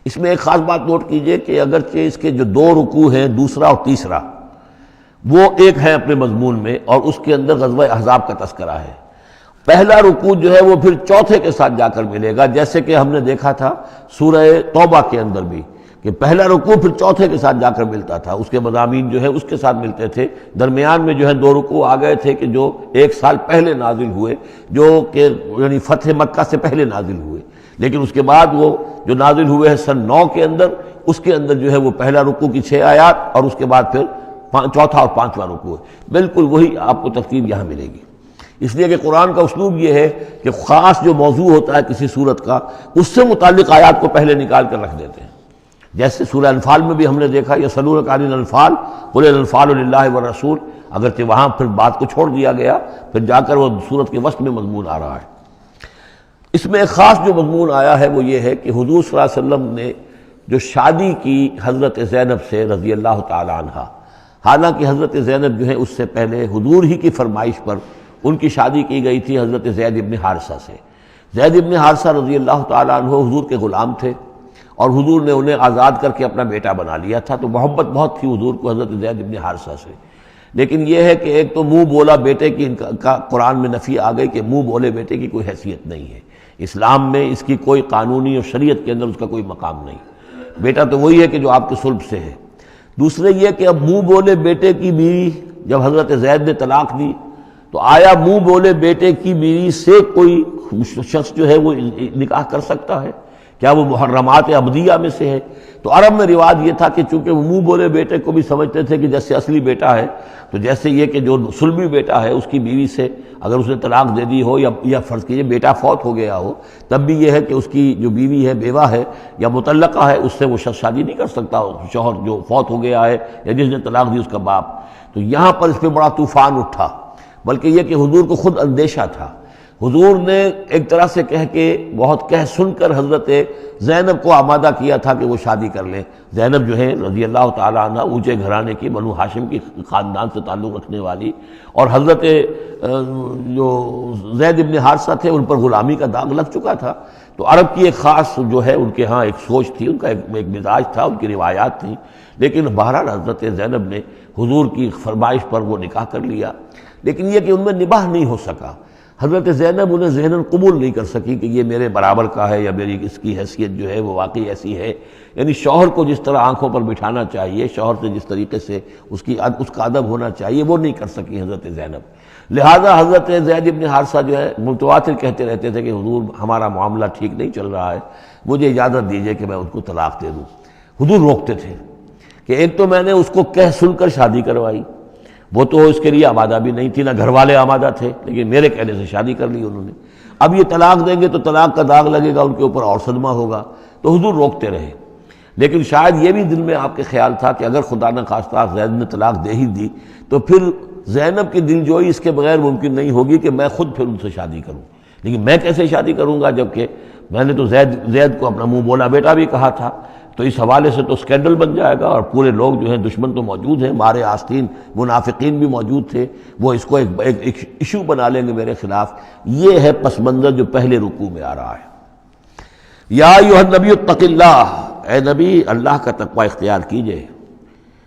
B: اس میں ایک خاص بات نوٹ کیجئے کہ اگرچہ اس کے جو 2 رکوع ہیں، دوسرا اور تیسرا، وہ ایک ہیں اپنے مضمون میں، اور اس کے اندر غزوہ احزاب کا تذکرہ ہے۔ پہلا رکوع جو ہے وہ پھر چوتھے کے ساتھ جا کر ملے گا، جیسے کہ ہم نے دیکھا تھا سورہ توبہ کے اندر بھی کہ پہلا رکوع پھر چوتھے کے ساتھ جا کر ملتا تھا، اس کے مضامین جو ہے اس کے ساتھ ملتے تھے۔ درمیان میں جو ہے 2 رکوع آ گئے تھے کہ جو 1 سال پہلے نازل ہوئے، جو کہ یعنی فتح مکہ سے پہلے نازل ہوئے، لیکن اس کے بعد وہ جو نازل ہوئے ہیں سن 9 کے اندر، اس کے اندر جو ہے وہ پہلا رکوع کی 6 آیات اور اس کے بعد پھر چوتھا اور 5واں رکوع ہے۔ بالکل وہی آپ کو ترتیب یہاں ملے گی، اس لیے کہ قرآن کا اسلوب یہ ہے کہ خاص جو موضوع ہوتا ہے کسی صورت کا، اس سے متعلق آیات کو پہلے نکال کر رکھ دیتے ہیں۔ جیسے سورہ انفال میں بھی ہم نے دیکھا یسألونک عن الانفال قل الانفال للہ والرسول، اگرچہ وہاں پھر بات کو چھوڑ دیا گیا، پھر جا کر وہ صورت کے وسط میں مضمون آ رہا ہے۔ اس میں ایک خاص جو مضمون آیا ہے وہ یہ ہے کہ حضور صلی اللہ علیہ وسلم نے جو شادی کی حضرت زینب سے رضی اللہ تعالی عنہ، حالانکہ حضرت زینب جو ہے اس سے پہلے حضور ہی کی فرمائش پر ان کی شادی کی گئی تھی حضرت زید ابن حارثہ سے۔ زید ابن حارثہ رضی اللہ تعالیٰ عنہ حضور کے غلام تھے، اور حضور نے انہیں آزاد کر کے اپنا بیٹا بنا لیا تھا، تو محبت بہت تھی حضور کو حضرت زید ابن حارثہ سے۔ لیکن یہ ہے کہ ایک تو منہ بولا بیٹے کی کا قرآن میں نفی آ گئی کہ منہ بولے بیٹے کی کوئی حیثیت نہیں ہے، اسلام میں اس کی کوئی قانونی اور شریعت کے اندر اس کا کوئی مقام نہیں۔ بیٹا تو وہی ہے کہ جو آپ کے صلب سے ہے۔ دوسرے یہ کہ اب منہ بولے بیٹے کی بیوی جب حضرت زید نے طلاق دی تو آیا منہ بولے بیٹے کی بیوی سے کوئی شخص جو ہے وہ نکاح کر سکتا ہے؟ کیا وہ محرمات عبدیہ میں سے ہے؟ تو عرب میں رواج یہ تھا کہ چونکہ وہ منہ بولے بیٹے کو بھی سمجھتے تھے کہ جیسے اصلی بیٹا ہے، تو جیسے یہ کہ جو سلبی بیٹا ہے اس کی بیوی سے اگر اس نے طلاق دے دی ہو یا فرض کیجئے بیٹا فوت ہو گیا ہو، تب بھی یہ ہے کہ اس کی جو بیوی ہے بیوہ ہے یا مطلقہ ہے، اس سے وہ شخص شادی نہیں کر سکتا، شوہر جو فوت ہو گیا ہے یا جس نے طلاق دی اس کا باپ۔ تو یہاں پر اس پہ بڑا طوفان اٹھا، بلکہ یہ کہ حضور کو خود اندیشہ تھا۔ حضور نے ایک طرح سے کہہ کے بہت کہہ سن کر حضرت زینب کو آمادہ کیا تھا کہ وہ شادی کر لیں۔ زینب جو ہے رضی اللہ تعالیٰ عنہ اونچے گھرانے کی، بنو ہاشم کی خاندان سے تعلق رکھنے والی، اور حضرت جو زید ابن حارثہ تھے ان پر غلامی کا داغ لگ چکا تھا۔ تو عرب کی ایک خاص جو ہے ان کے ہاں ایک سوچ تھی، ان کا ایک مزاج تھا، ان کی روایات تھیں، لیکن بہرحال حضرت زینب نے حضور کی فرمائش پر وہ نکاح کر لیا، لیکن یہ کہ ان میں نباہ نہیں ہو سکا۔ حضرت زینب انہیں ذہناً قبول نہیں کر سکی کہ یہ میرے برابر کا ہے یا میری اس کی حیثیت جو ہے وہ واقعی ایسی ہے، یعنی شوہر کو جس طرح آنکھوں پر بٹھانا چاہیے، شوہر سے جس طریقے سے اس کا ادب ہونا چاہیے وہ نہیں کر سکی حضرت زینب۔ لہذا حضرت زید ابن حارثہ جو ہے متواتر کہتے رہتے تھے کہ حضور ہمارا معاملہ ٹھیک نہیں چل رہا ہے، مجھے اجازت دیجیے کہ میں ان کو طلاق دے دوں۔ حضور روکتے تھے کہ ایک تو میں نے اس کو کہہ سن کر شادی کروائی، وہ تو اس کے لیے آمادہ بھی نہیں تھی، نہ گھر والے آمادہ تھے، لیکن میرے کہنے سے شادی کر لی انہوں نے۔ اب یہ طلاق دیں گے تو طلاق کا داغ لگے گا ان کے اوپر اور صدمہ ہوگا، تو حضور روکتے رہے۔ لیکن شاید یہ بھی دل میں آپ کے خیال تھا کہ اگر خدا نہ خواستہ زید نے طلاق دے ہی دی تو پھر زینب کی دل جوئی اس کے بغیر ممکن نہیں ہوگی کہ میں خود پھر ان سے شادی کروں، لیکن میں کیسے شادی کروں گا جبکہ میں نے تو زید کو اپنا منہ بولا بیٹا بھی کہا تھا۔ تو اس حوالے سے تو اسکینڈل بن جائے گا، اور پورے لوگ جو ہیں دشمن تو موجود ہیں، مارے آستین منافقین بھی موجود تھے، وہ اس کو ایک ایشو بنا لیں گے میرے خلاف۔ یہ ہے پس منظر جو پہلے رکوع میں آ رہا ہے۔ یا ایھا النبی اتق اللہ، اے نبی اللہ کا تقوی اختیار کیجئے۔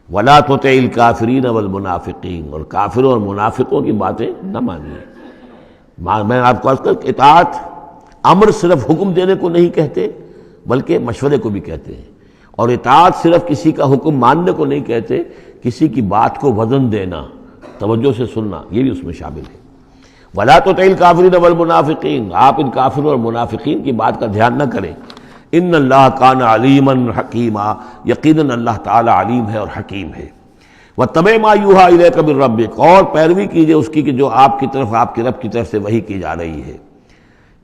B: ولا تطع الکافرین والمنافقین، اور کافروں اور منافقوں کی باتیں نہ مانیے۔ میں آپ کو عرض کر، اطاعت امر صرف حکم دینے کو نہیں کہتے بلکہ مشورے کو بھی کہتے ہیں، اور اطاعت صرف کسی کا حکم ماننے کو نہیں کہتے، کسی کی بات کو وزن دینا، توجہ سے سننا، یہ بھی اس میں شامل ہے۔ ولا تطع الکافرین والمنافقین، آپ ان کافروں اور منافقین کی بات کا دھیان نہ کریں۔ ان اللہ کان علیما حکیما، یقیناً اللہ تعالی علیم ہے اور حکیم ہے۔ واتبع ما یوحی الیک من ربک، اور پیروی کیجیے اس کی کہ جو آپ کی طرف، آپ کے رب کی طرف سے وحی کی جا رہی ہے۔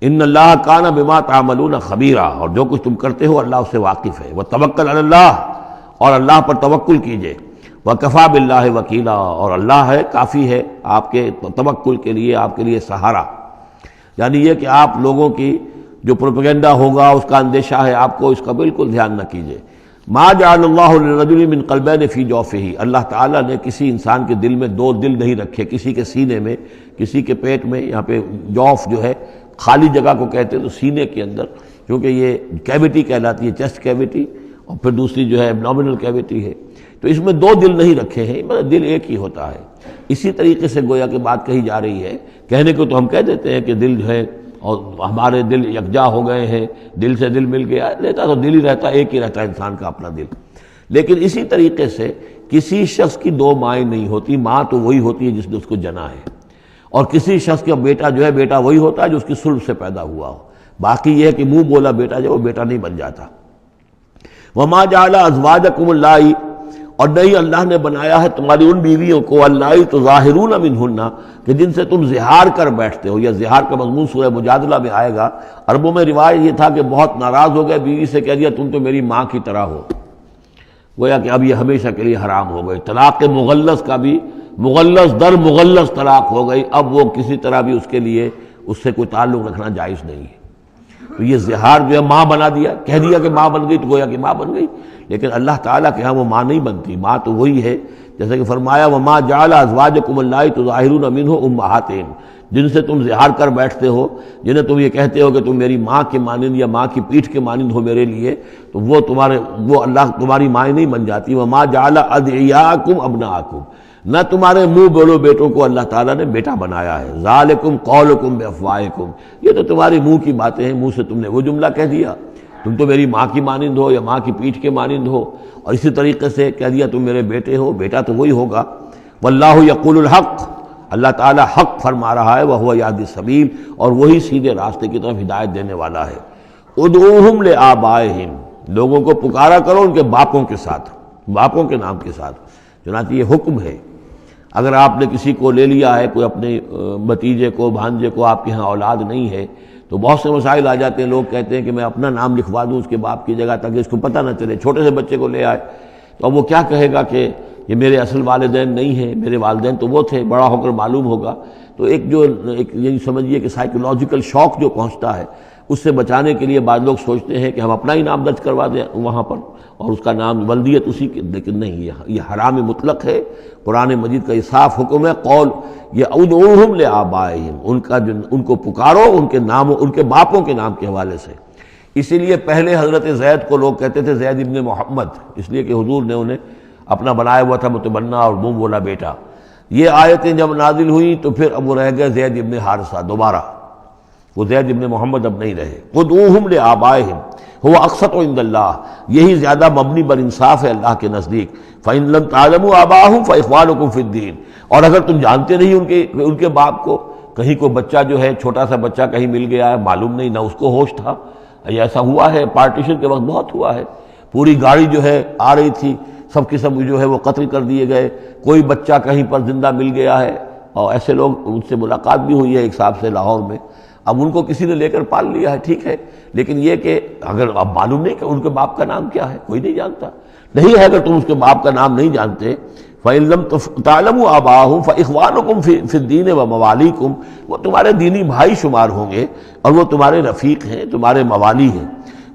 B: ان اللہ کان بما تعملون خبیرا، اور جو کچھ تم کرتے ہو اللہ اس سے واقف ہے۔ وتوکل علی اللہ، اور اللہ پر توکل کیجیے۔ وکفی باللہ وکیلا، اور اللہ ہے، کافی ہے آپ کے توکل کے لیے، آپ کے لیے سہارا۔ یعنی یہ کہ آپ لوگوں کی جو پروپیگنڈا ہوگا اس کا اندیشہ ہے آپ کو، اس کا بالکل دھیان نہ کیجیے۔ ما جعل اللہ للرجل من قلبین فی جوفہ، اللہ تعالیٰ نے کسی انسان کے دل میں دو دل نہیں رکھے، کسی کے سینے میں، کسی کے پیٹ میں۔ یہاں پہ جوف جو ہے خالی جگہ کو کہتے ہیں، تو سینے کے اندر، کیونکہ یہ کیویٹی کہلاتی ہے، چیسٹ کیویٹی، اور پھر دوسری جو ہے ایبڈومینل کیویٹی ہے، تو اس میں دو دل نہیں رکھے ہیں، مگر دل ایک ہی ہوتا ہے۔ اسی طریقے سے گویا کہ بات کہی جا رہی ہے، کہنے کو تو ہم کہہ دیتے ہیں کہ دل جو ہے، اور ہمارے دل یکجا ہو گئے ہیں، دل سے دل مل گیا، رہتا تو دل ہی رہتا، ایک ہی رہتا ہے انسان کا اپنا دل۔ لیکن اسی طریقے سے کسی شخص کی دو مائیں نہیں ہوتی، ماں تو وہی ہوتی ہے جس نے اس کو جنا ہے، اور کسی شخص کا بیٹا جو ہے، بیٹا وہی ہوتا ہے جو اس کی صلب سے پیدا ہوا ہو۔ باقی یہ ہے کہ منہ بولا بیٹا جو وہ بیٹا نہیں بن جاتا۔ وما جعل ازواجکم اللہ، اور نہیں اللہ نے بنایا ہے تمہاری ان بیویوں کو، اللہ تظاہرون منہن، کہ جن سے تم زہار کر بیٹھتے ہو۔ یا زہار کا مضمون سورہ مجادلہ میں آئے گا۔ عربوں میں روایت یہ تھا کہ بہت ناراض ہو گئے، بیوی سے کہہ دیا تم تو میری ماں کی طرح ہو، گویا کہ اب یہ ہمیشہ کے لیے حرام ہو گئی۔ طلاق مغلظ کا بھی مغلظ در مغلظ طلاق ہو گئی، اب وہ کسی طرح بھی اس کے لیے اس سے کوئی تعلق رکھنا جائز نہیں ہے۔ تو یہ زہار جو ہے ماں بنا دیا، کہہ دیا کہ ماں بن گئی، تو گویا کہ ماں بن گئی، لیکن اللہ تعالیٰ کے ہاں وہ ماں نہیں بنتی، ماں تو وہی ہے، جیسے کہ فرمایا وما جعل ازواجکم اللہ تظاہرون منہ امہاتہم، جن سے تم زہار کر بیٹھتے ہو، جنہیں تم یہ کہتے ہو کہ تم میری ماں کے مانند یا ماں کی پیٹھ کے مانند ہو میرے لیے، تو وہ اللہ تمہاری مائیں نہیں بن جاتی۔ وما جعل ادعیاءکم ابناءکم، نہ تمہارے منہ بولو بیٹوں کو اللہ تعالیٰ نے بیٹا بنایا ہے۔ ذالکم قولکم بافواہکم، یہ تو تمہاری منہ کی باتیں ہیں، منہ سے تم نے وہ جملہ کہہ دیا، تم تو میری ماں کی مانند ہو یا ماں کی پیٹھ کے مانند ہو، اور اسی طریقے سے کہہ دیا تم میرے بیٹے ہو، بیٹا تو وہی ہوگا۔ واللہ یقول الحق، اللہ تعالیٰ حق فرما رہا ہے، وہو یہدی السبیل، اور وہی سیدھے راستے کی طرف ہدایت دینے والا ہے۔ ادعوہم لآبائہم، لوگوں کو پکارا کرو ان کے باپوں کے ساتھ، باپوں کے نام کے ساتھ۔ چنانچہ یہ حکم ہے، اگر آپ نے کسی کو لے لیا ہے، کوئی اپنے بھتیجے کو، بھانجے کو، آپ کے ہاں اولاد نہیں ہے، تو بہت سے مسائل آ جاتے ہیں، لوگ کہتے ہیں کہ میں اپنا نام لکھوا دوں اس کے باپ کی جگہ تاکہ اس کو پتہ نہ چلے۔ چھوٹے سے بچے کو لے آئے تو اب وہ کیا کہے گا کہ یہ میرے اصل والدین نہیں ہیں، میرے والدین تو وہ تھے، بڑا ہو کر معلوم ہوگا۔ تو ایک یعنی سمجھیے کہ سائیکولوجیکل شوق جو پہنچتا ہے، اس سے بچانے کے لیے بعض لوگ سوچتے ہیں کہ ہم اپنا ہی نام درج کروا دیں وہاں پر، اور اس کا نام ولدیت اسی کی، لیکن نہیں، یہ حرام مطلق ہے۔ قرآن مجید کا یہ صاف حکم ہے، قول یہ ادعوہم لآبائہم، ان کو پکارو ان کے نام، ان کے باپوں کے نام کے حوالے سے۔ اسی لیے پہلے حضرت زید کو لوگ کہتے تھے زید ابن محمد، اس لیے کہ حضور نے انہیں اپنا بنایا ہوا تھا متبنہ، اور منہ بولا بیٹا۔ یہ آیتیں جب نازل ہوئیں تو پھر اب وہ رہ گئے زید ابن حارثہ، دوبارہ وہ زید ابن محمد اب نہیں رہے۔ ادعوہم لآبائہم هو اقسط عند اللہ، یہی زیادہ مبنی بر انصاف ہے اللہ کے نزدیک۔ فإن لم تعلموا آباءهم فإخوانكم في الدين، اور اگر تم جانتے نہیں ان کے باپ کو، کہیں کوئی بچہ جو ہے، چھوٹا سا بچہ کہیں مل گیا ہے، معلوم نہیں، نہ اس کو ہوش تھا، ایسا ہوا ہے، پارٹیشن کے وقت بہت ہوا ہے، پوری گاڑی جو ہے آ رہی تھی، سب کے سب جو ہے وہ قتل کر دیے گئے، کوئی بچہ کہیں پر زندہ مل گیا ہے، اور ایسے لوگ، ان سے ملاقات بھی ہوئی ہے ایک صاحب سے لاہور میں، اب ان کو کسی نے لے کر پال لیا ہے، ٹھیک ہے، لیکن یہ کہ اگر اب معلوم نہیں کہ ان کے باپ کا نام کیا ہے، کوئی نہیں جانتا، نہیں ہے، اگر تم اس کے باپ کا نام نہیں جانتے، فَإِن لَمْ تَعْلَمُوا آبَاءَهُمْ فَإِخْوَانُكُمْ فِي الدِّينِ وَمَوَالِيكُمْ، وہ تمہارے دینی بھائی شمار ہوں گے، اور وہ تمہارے رفیق ہیں، تمہارے موالی ہیں۔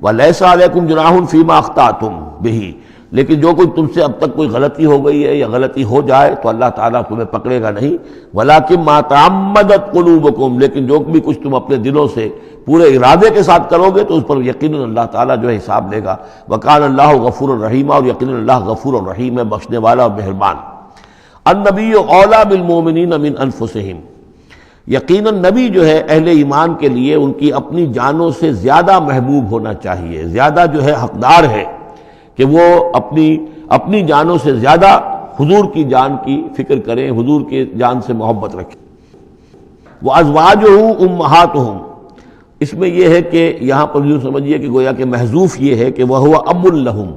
B: وَلَيْسَ عَلَيْكُمْ جُنَاحٌ فِيمَا أَخْطَأْتُمْ بِهِ، لیکن جو کوئی تم سے اب تک کوئی غلطی ہو گئی ہے یا غلطی ہو جائے تو اللہ تعالیٰ تمہیں پکڑے گا نہیں. وَلَٰكِن مَا تَعَمَّدَتْ قُلُوبُكُمْ، لیکن جو بھی کچھ تم اپنے دلوں سے پورے ارادے کے ساتھ کرو گے تو اس پر یقیناً اللہ تعالیٰ جو ہے حساب لے گا. وَكَانَ اللَّهُ غَفُورًا رَحِيمًا، اور یقیناً اللہ غفور الرحیم ہے، بخشنے والا اور مہربان. النبی اولیٰ بالمؤمنین من انفسہم، یقیناً نبی جو ہے اہل ایمان کے لیے ان کی اپنی جانوں سے زیادہ محبوب ہونا چاہیے، زیادہ جو ہے حقدار ہے کہ وہ اپنی جانوں سے زیادہ حضور کی جان کی فکر کریں، حضور کی جان سے محبت رکھیں. وَأَزْوَاجُهُ أُمَّهَاتُهُمْ، اس میں یہ ہے کہ یہاں پر یوں سمجھیے کہ گویا کہ محذوف یہ ہے کہ وَهُوَ أَبٌّ لَهُمْ،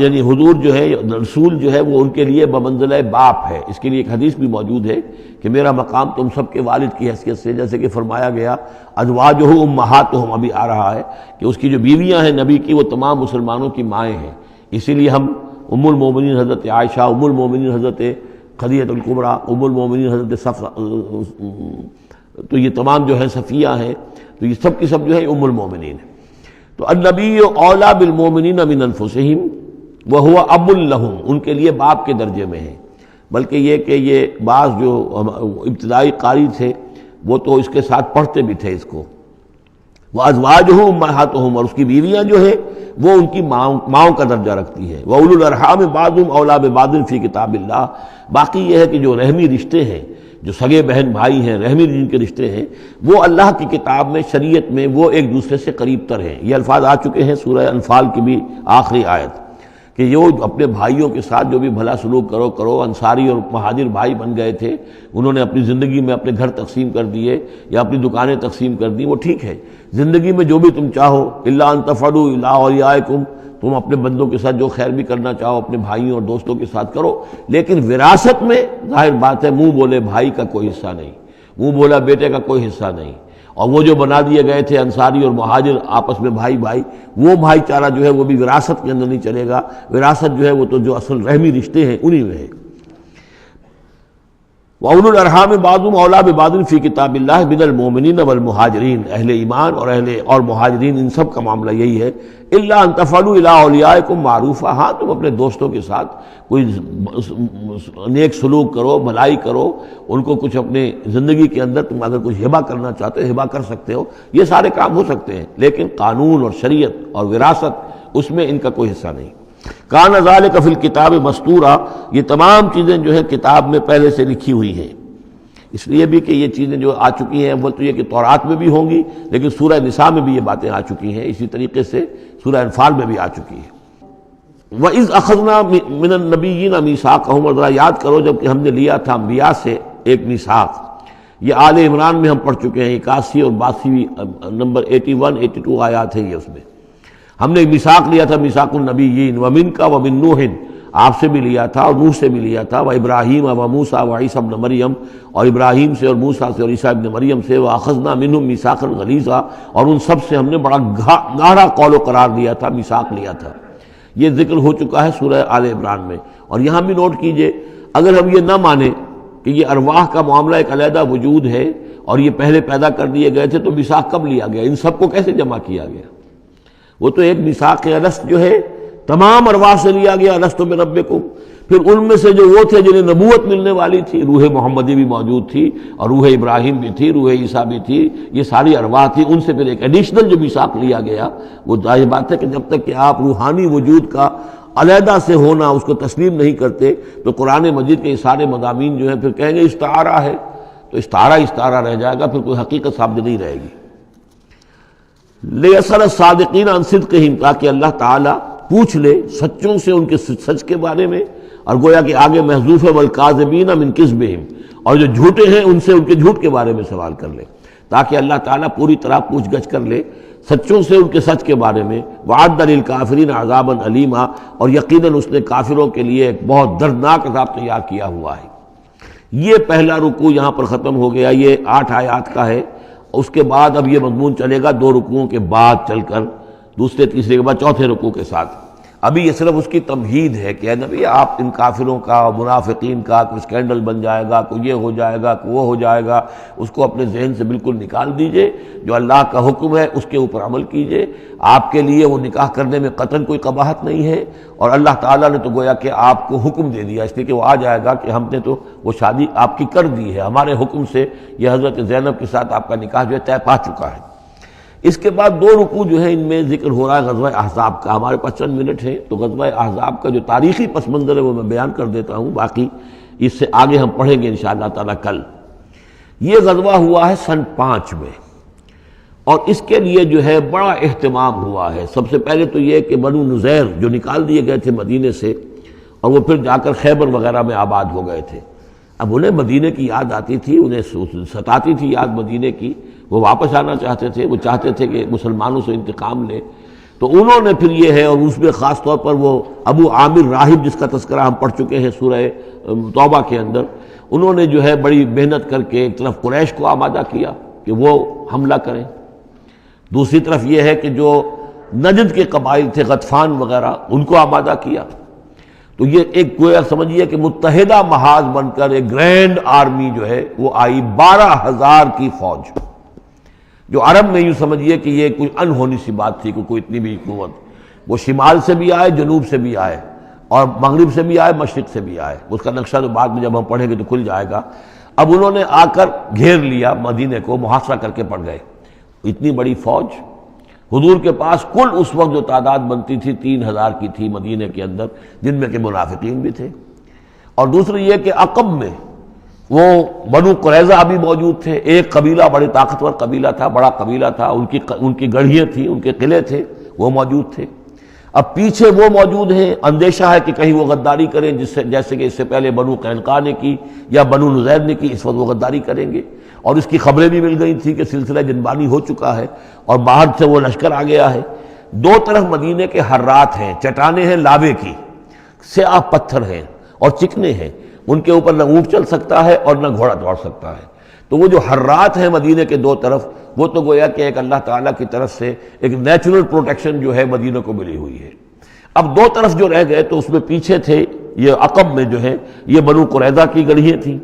B: یعنی حضور جو ہے رسول جو ہے وہ ان کے لیے بمنزلہ باپ ہے. اس کے لیے ایک حدیث بھی موجود ہے کہ میرا مقام تم سب کے والد کی حیثیت سے، جیسے کہ فرمایا گیا ازواجہ امہاتہم، ابھی آ رہا ہے کہ اس کی جو بیویاں ہیں نبی کی وہ تمام مسلمانوں کی مائیں ہیں. اسی لیے ہم ام المومنین حضرت عائشہ، ام المومنین حضرت خدیجہ الکبریٰ، ام المومنین حضرت صفیہ، تو یہ تمام جو ہیں صفیہ ہیں، تو یہ سب کی سب جو ہے ام المومنین ہیں. تو النبی اولیٰ بالمؤمنین من انفسہم وہو اب لہم، ان کے لیے باپ کے درجے میں ہے. بلکہ یہ کہ یہ بعض جو ابتدائی قاری تھے وہ تو اس کے ساتھ پڑھتے بھی تھے اس کو. وازواجہ امہاتہم، اور اس کی بیویاں جو ہے وہ ان کی ماؤں کا درجہ رکھتی ہے. واولی الارحام بعضهم اولیٰ ببعض فی کتاب اللہ، باقی یہ ہے کہ جو رحمی رشتے ہیں، جو سگے بہن بھائی ہیں، رحمی جن کے رشتے ہیں، وہ اللہ کی کتاب میں شریعت میں وہ ایک دوسرے سے قریب تر ہیں. یہ الفاظ آ چکے ہیں سورہ انفال کی بھی آخری آیت کہ یہ اپنے بھائیوں کے ساتھ جو بھی بھلا سلوک کرو. انصاری اور مہاجر بھائی بن گئے تھے، انہوں نے اپنی زندگی میں اپنے گھر تقسیم کر دیے یا اپنی دکانیں تقسیم کر دی، وہ ٹھیک ہے. زندگی میں جو بھی تم چاہو، الا ان تفعلوا الی اولیاءکم، تم اپنے بندوں کے ساتھ جو خیر بھی کرنا چاہو اپنے بھائیوں اور دوستوں کے ساتھ کرو. لیکن وراثت میں ظاہر بات ہے منہ بولے بھائی کا کوئی حصہ نہیں، منہ بولا بیٹے کا کوئی حصہ نہیں. اور وہ جو بنا دیے گئے تھے انصاری اور مہاجر آپس میں بھائی، وہ بھائی چارہ جو ہے وہ بھی وراثت کے اندر نہیں چلے گا. وراثت جو ہے وہ تو جو اصل رحمی رشتے ہیں انہی میں ہے. وَأُولُو الْأَرْحَامِ بَعْضُهُمْ أَوْلَىٰ بِبَعْضٍ فِي كِتَابِ اللَّهِ مِنَ الْمُؤْمِنِينَ وَالْمُهَاجِرِينَ، اہل ایمان اور مہاجرین ان سب کا معاملہ یہی ہے. إِلَّا أَن تَفْعَلُوا إِلَىٰ أَوْلِيَائِكُمْ مَعْرُوفًا، ہاں تم اپنے دوستوں کے ساتھ کوئی نیک سلوک کرو، بھلائی کرو، ان کو کچھ اپنے زندگی کے اندر تم اگر کچھ ہبہ کرنا چاہتے ہو ہبہ کر سکتے ہو. یہ سارے کام ہو سکتے ہیں، لیکن قانون اور شریعت اور وراثت اس میں ان کا کوئی حصہ نہیں. کان ذالک فی الکتاب مستورا، یہ تمام چیزیں جو ہیں کتاب میں پہلے سے لکھی ہوئی ہیں. اس لیے بھی کہ یہ چیزیں جو آ چکی ہیں وہ تو یہ کہ تورات میں بھی ہوں گی، لیکن سورہ نساء میں بھی یہ باتیں آ چکی ہیں. اسی طریقے سے سورہ انفال میں بھی آ چکی ہے. وَإِذْ أَخَذْنَا مِنَ النَّبِيِّينَ مِيثَاقَهُمْ، اور ذرا یاد کرو جب کہ ہم نے لیا تھا انبیاء سے ایک میثاق. یہ آل عمران میں ہم پڑھ چکے ہیں، 81 اور 82 نمبر 81 82 آیات ہیں یہ. اس میں ہم نے میثاق لیا تھا، میثاق النبیین، ومنک ومن نوح، آپ سے بھی لیا تھا اور نوح سے بھی لیا تھا، وابراہیم وموسیٰ وعیسیٰ ابن مریم، اور ابراہیم سے اور موسیٰ سے اور عیسیٰ ابن مریم سے، واخذنا منہم میثاقا غلیظا، اور ان سب سے ہم نے بڑا گہرا قول و قرار لیا تھا، میثاق لیا تھا. یہ ذکر ہو چکا ہے سورہ آل عمران میں. اور یہاں بھی نوٹ کیجئے، اگر ہم یہ نہ مانیں کہ یہ ارواح کا معاملہ ایک علیحدہ وجود ہے اور یہ پہلے پیدا کر دیے گئے تھے، تو میثاق کب لیا گیا؟ ان سب کو کیسے جمع کیا گیا؟ وہ تو ایک میثاق الست جو ہے تمام ارواح سے لیا گیا، الست بربکم. پھر ان میں سے جو وہ تھے جنہیں نبوت ملنے والی تھی، روح محمدی بھی موجود تھی اور روح ابراہیم بھی تھی، روح عیسیٰ بھی تھی، یہ ساری ارواح تھی. ان سے پھر ایک ایڈیشنل جو میثاق لیا گیا، وہ ظاہر بات ہے کہ جب تک کہ آپ روحانی وجود کا علیحدہ سے ہونا اس کو تسلیم نہیں کرتے تو قرآن مجید کے یہ سارے مضامین جو ہیں پھر کہیں گے استعارہ ہے، تو استعارہ رہ جائے گا، پھر کوئی حقیقت ثابت نہیں رہے گی. لِيَسْأَلَ الصَّادِقِينَ عَنْ صِدْقِهِمْ، تاکہ اللہ تعالیٰ پوچھ لے سچوں سے ان کے سچ کے بارے میں. اور گویا کہ آگے محذوف ہے وَالْكَاذِبِينَ مِنْ كِذْبِهِمْ، اور جو جھوٹے ہیں ان سے ان کے جھوٹ کے بارے میں سوال کر لے، تاکہ اللہ تعالیٰ پوری طرح پوچھ گچھ کر لے سچوں سے ان کے سچ کے بارے میں. وَعَدَّ لِلْكَافِرِينَ عَذَابًا أَلِيمًا، اور یقیناً اس نے کافروں کے لیے ایک بہت دردناک عذاب تیار کیا ہوا ہے. یہ پہلا رکوع یہاں پر ختم ہو گیا، یہ 8 آیات کا ہے. اس کے بعد اب یہ مضمون چلے گا 2 رکوعوں کے بعد چل کر، دوسرے تیسرے کے بعد چوتھے رکوع کے ساتھ. ابھی یہ صرف اس کی تمہید ہے کہ اے نبی آپ ان کافروں کا منافقین کا کوئی اسکینڈل بن جائے گا، کوئی یہ ہو جائے گا، کوئی وہ ہو جائے گا، اس کو اپنے ذہن سے بالکل نکال دیجئے، جو اللہ کا حکم ہے اس کے اوپر عمل کیجئے۔ آپ کے لیے وہ نکاح کرنے میں قطعاً کوئی قباحت نہیں ہے، اور اللہ تعالیٰ نے تو گویا کہ آپ کو حکم دے دیا، اس لیے کہ وہ آ جائے گا کہ ہم نے تو وہ شادی آپ کی کر دی ہے، ہمارے حکم سے یہ حضرت زینب کے ساتھ آپ کا نکاح جو ہے طے پا چکا ہے۔ اس کے بعد 2 رکوع جو ہے ان میں ذکر ہو رہا ہے غزوہ احزاب کا۔ ہمارے پاس چند منٹ ہیں تو غزوہ احزاب کا جو تاریخی پس منظر ہے وہ میں بیان کر دیتا ہوں، باقی اس سے آگے ہم پڑھیں گے انشاءاللہ تعالیٰ کل۔ یہ غزوہ ہوا ہے سن 5 میں، اور اس کے لیے جو ہے بڑا اہتمام ہوا ہے۔ سب سے پہلے تو یہ کہ بنو نذیر جو نکال دیے گئے تھے مدینے سے، اور وہ پھر جا کر خیبر وغیرہ میں آباد ہو گئے تھے، اب انہیں مدینے کی یاد آتی تھی، انہیں ستاتی تھی یاد مدینے کی، وہ واپس آنا چاہتے تھے، وہ چاہتے تھے کہ مسلمانوں سے انتقام لیں۔ تو انہوں نے پھر یہ ہے، اور اس میں خاص طور پر وہ ابو عامر راہب جس کا تذکرہ ہم پڑھ چکے ہیں سورہ توبہ کے اندر، انہوں نے جو ہے بڑی محنت کر کے ایک طرف قریش کو آمادہ کیا کہ وہ حملہ کریں، دوسری طرف یہ ہے کہ جو نجد کے قبائل تھے غطفان وغیرہ ان کو آمادہ کیا۔ تو یہ ایک گویا سمجھیے کہ متحدہ محاذ بن کر ایک گرینڈ آرمی جو ہے وہ آئی، 12,000 کی فوج، جو عرب میں یوں سمجھیے کہ یہ کوئی انہونی سی بات تھی کہ کوئی اتنی بھی قوت، وہ شمال سے بھی آئے، جنوب سے بھی آئے، اور مغرب سے بھی آئے، مشرق سے بھی آئے۔ اس کا نقشہ تو بعد میں جب ہم پڑھیں گے تو کھل جائے گا۔ اب انہوں نے آ کر گھیر لیا مدینے کو، محاصرہ کر کے پڑ گئے۔ اتنی بڑی فوج حضور کے پاس کل اس وقت جو تعداد بنتی تھی 3,000 کی تھی مدینے کے اندر، جن میں کہ منافقین بھی تھے، اور دوسری یہ کہ عقب میں وہ بنو قریظہ بھی موجود تھے، ایک قبیلہ بڑے طاقتور قبیلہ تھا، بڑا قبیلہ تھا، ان کی گڑھیاں تھیں، ان کے قلعے تھے، وہ موجود تھے۔ اب پیچھے وہ موجود ہیں، اندیشہ ہے کہ کہیں وہ غداری کریں، جیسے کہ اس سے پہلے بنو قینقاع نے کی یا بنو نذیر نے کی، اس وقت وہ غداری کریں گے، اور اس کی خبریں بھی مل گئی تھی کہ سلسلہ جنبانی ہو چکا ہے اور باہر سے وہ لشکر آ گیا ہے۔ 2 طرف مدینے کے حرات ہیں، چٹانیں ہیں لاوے کی، سیاہ پتھر ہیں اور چکنے ہیں، ان کے اوپر نہ اونٹ چل سکتا ہے اور نہ گھوڑا دوڑ سکتا ہے۔ تو وہ جو حرات ہیں مدینے کے 2 طرف، وہ تو گویا کہ ایک اللہ تعالیٰ کی طرف سے ایک نیچرل پروٹیکشن جو ہے مدینہ کو ملی ہوئی ہے۔ اب 2 طرف جو رہ گئے تو اس میں پیچھے تھے یہ عقب میں جو ہے یہ بنو قریظہ کی گڑھیاں تھیں،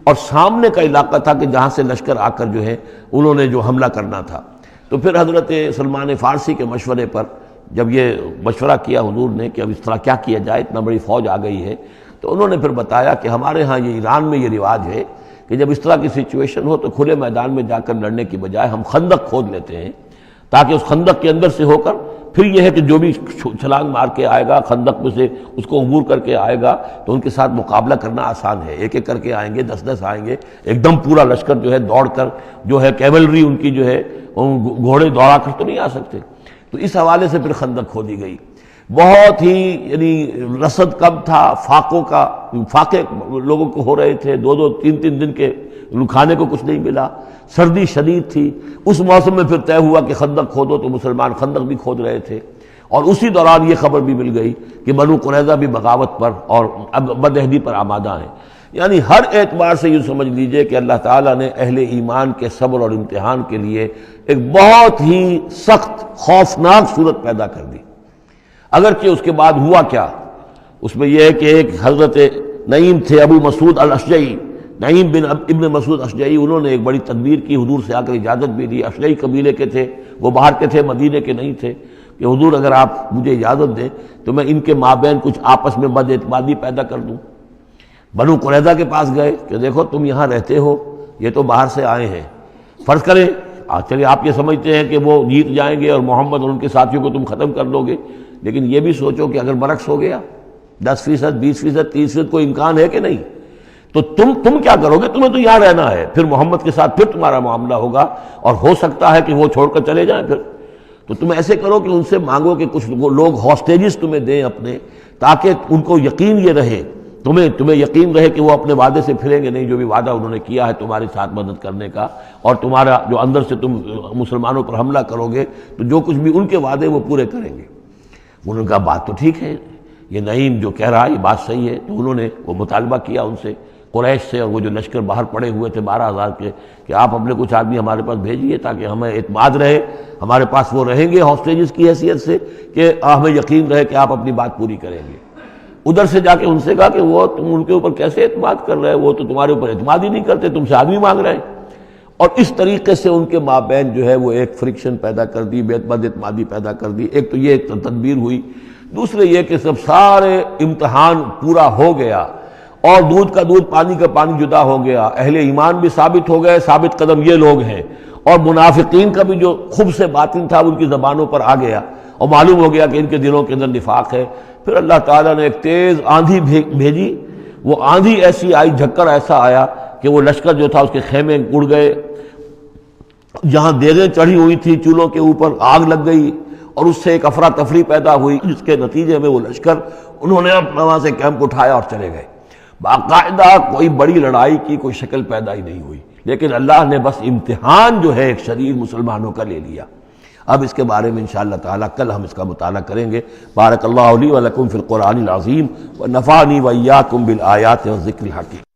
B: اور سامنے کا علاقہ تھا کہ جہاں سے لشکر آ کر جو ہے انہوں نے جو حملہ کرنا تھا۔ تو پھر حضرت سلمان فارسی کے مشورے پر جب یہ مشورہ کیا حضور نے کہ اب اس طرح کیا کیا جائے، اتنا بڑی فوج آ گئی ہے، تو انہوں نے پھر بتایا کہ ہمارے ہاں یہ ایران میں یہ رواج ہے کہ جب اس طرح کی سچویشن ہو تو کھلے میدان میں جا کر لڑنے کی بجائے ہم خندق کھود لیتے ہیں، تاکہ اس خندق کے اندر سے ہو کر پھر یہ ہے کہ جو بھی چھلانگ مار کے آئے گا خندق میں سے اس کو عبور کر کے آئے گا تو ان کے ساتھ مقابلہ کرنا آسان ہے، ایک ایک کر کے آئیں گے، 10-10 آئیں گے، ایک دم پورا لشکر جو ہے دوڑ کر جو ہے کیولری ان کی جو ہے گھوڑے دوڑا کر تو نہیں آ سکتے۔ تو اس حوالے سے پھر خندق کھودی گئی، بہت ہی یعنی رسد کم تھا، فاقے لوگوں کو ہو رہے تھے، 2-2 3-3 دن کے کھانے کو کچھ نہیں ملا، سردی شدید تھی۔ اس موسم میں پھر طے ہوا کہ خندق کھودو، تو مسلمان خندق بھی کھود رہے تھے، اور اسی دوران یہ خبر بھی مل گئی کہ بنو قریظہ بھی بغاوت پر اور بدعہدی پر آمادہ ہیں۔ یعنی ہر اعتبار سے یہ سمجھ لیجئے کہ اللہ تعالیٰ نے اہل ایمان کے صبر اور امتحان کے لیے ایک بہت ہی سخت خوفناک صورت پیدا کر دی۔ اگرچہ اس کے بعد ہوا کیا، اس میں یہ ہے کہ ایک حضرت نعیم تھے ابو مسعود الاشجعی، نعیم بن ابن مسعود اشجعی، انہوں نے ایک بڑی تدبیر کی، حضور سے آ کر اجازت بھی دی، اشجعی قبیلے کے تھے، وہ باہر کے تھے، مدینے کے نہیں تھے، کہ حضور اگر آپ مجھے اجازت دیں تو میں ان کے مابین کچھ آپس میں بد اعتمادی پیدا کر دوں۔ بنو قریظہ کے پاس گئے کہ دیکھو تم یہاں رہتے ہو، یہ تو باہر سے آئے ہیں، فرض کریں چلیے آپ یہ سمجھتے ہیں کہ وہ جیت جائیں گے اور محمد اور ان کے ساتھیوں کو تم ختم کر دو گے، لیکن یہ بھی سوچو کہ اگر برعکس ہو گیا 10%، 20%، 30% کوئی امکان ہے کہ نہیں، تو تم کیا کرو گے؟ تمہیں تو یہاں رہنا ہے، پھر محمد کے ساتھ پھر تمہارا معاملہ ہوگا، اور ہو سکتا ہے کہ وہ چھوڑ کر چلے جائیں پھر، تو تم ایسے کرو کہ ان سے مانگو کہ کچھ لوگ ہاسٹیجز تمہیں دیں اپنے، تاکہ ان کو یقین یہ رہے، تمہیں یقین رہے کہ وہ اپنے وعدے سے پھریں گے نہیں، جو بھی وعدہ انہوں نے کیا ہے تمہارے ساتھ مدد کرنے کا، اور تمہارا جو اندر سے تم مسلمانوں پر حملہ کرو گے تو جو کچھ بھی ان کے وعدے وہ پورے کریں گے۔ انہوں نے کہا بات تو ٹھیک ہے، یہ نعیم جو کہہ رہا ہے یہ بات صحیح ہے، تو انہوں نے وہ مطالبہ کیا ان سے، قریش سے، اور وہ جو لشکر باہر پڑے ہوئے تھے 12,000 کے، کہ آپ اپنے کچھ آدمی ہمارے پاس بھیجیے تاکہ ہمیں اعتماد رہے، ہمارے پاس وہ رہیں گے ہاسٹیجز کی حیثیت سے، کہ ہمیں یقین رہے کہ آپ اپنی بات پوری کریں گے۔ ادھر سے جا کے ان سے کہا کہ وہ تم ان کے اوپر کیسے اعتماد کر رہے، وہ تو تمہارے اوپر اعتماد ہی نہیں کرتے، تم سے آدمی مانگ رہے ہیں۔ اور اس طریقے سے ان کے مابین جو ہے وہ ایک فرکشن پیدا کر دی، بد اعتمادی پیدا کر دی۔ ایک تو یہ ایک تدبیر ہوئی، دوسرے یہ کہ سب سارے امتحان پورا ہو گیا اور دودھ کا دودھ پانی کا پانی جدا ہو گیا، اہل ایمان بھی ثابت ہو گئے، ثابت قدم یہ لوگ ہیں، اور منافقین کا بھی جو خبث باطن تھا ان کی زبانوں پر آ گیا، اور معلوم ہو گیا کہ ان کے دلوں کے اندر نفاق ہے۔ پھر اللہ تعالیٰ نے ایک تیز آندھی بھیجی، وہ آندھی ایسی آئی، جھکڑ ایسا آیا کہ وہ لشکر جو تھا اس کے خیمے اڑ گئے، جہاں دیگیں چڑھی ہوئی تھی چولہوں کے اوپر آگ لگ گئی، اور اس سے ایک افراتفری پیدا ہوئی، جس کے نتیجے میں وہ لشکر انہوں نے اپنا وہاں سے کیمپ اٹھایا اور چلے گئے۔ باقاعدہ کوئی بڑی لڑائی کی کوئی شکل پیدا ہی نہیں ہوئی، لیکن اللہ نے بس امتحان جو ہے ایک شریر مسلمانوں کا لے لیا۔ اب اس کے بارے میں انشاءاللہ تعالیٰ کل ہم اس کا مطالعہ کریں گے۔ بارک اللہ لی و لکم فی القرآن العظیم ونفعنی وإیاکم بالآیات والذکر الحکیم۔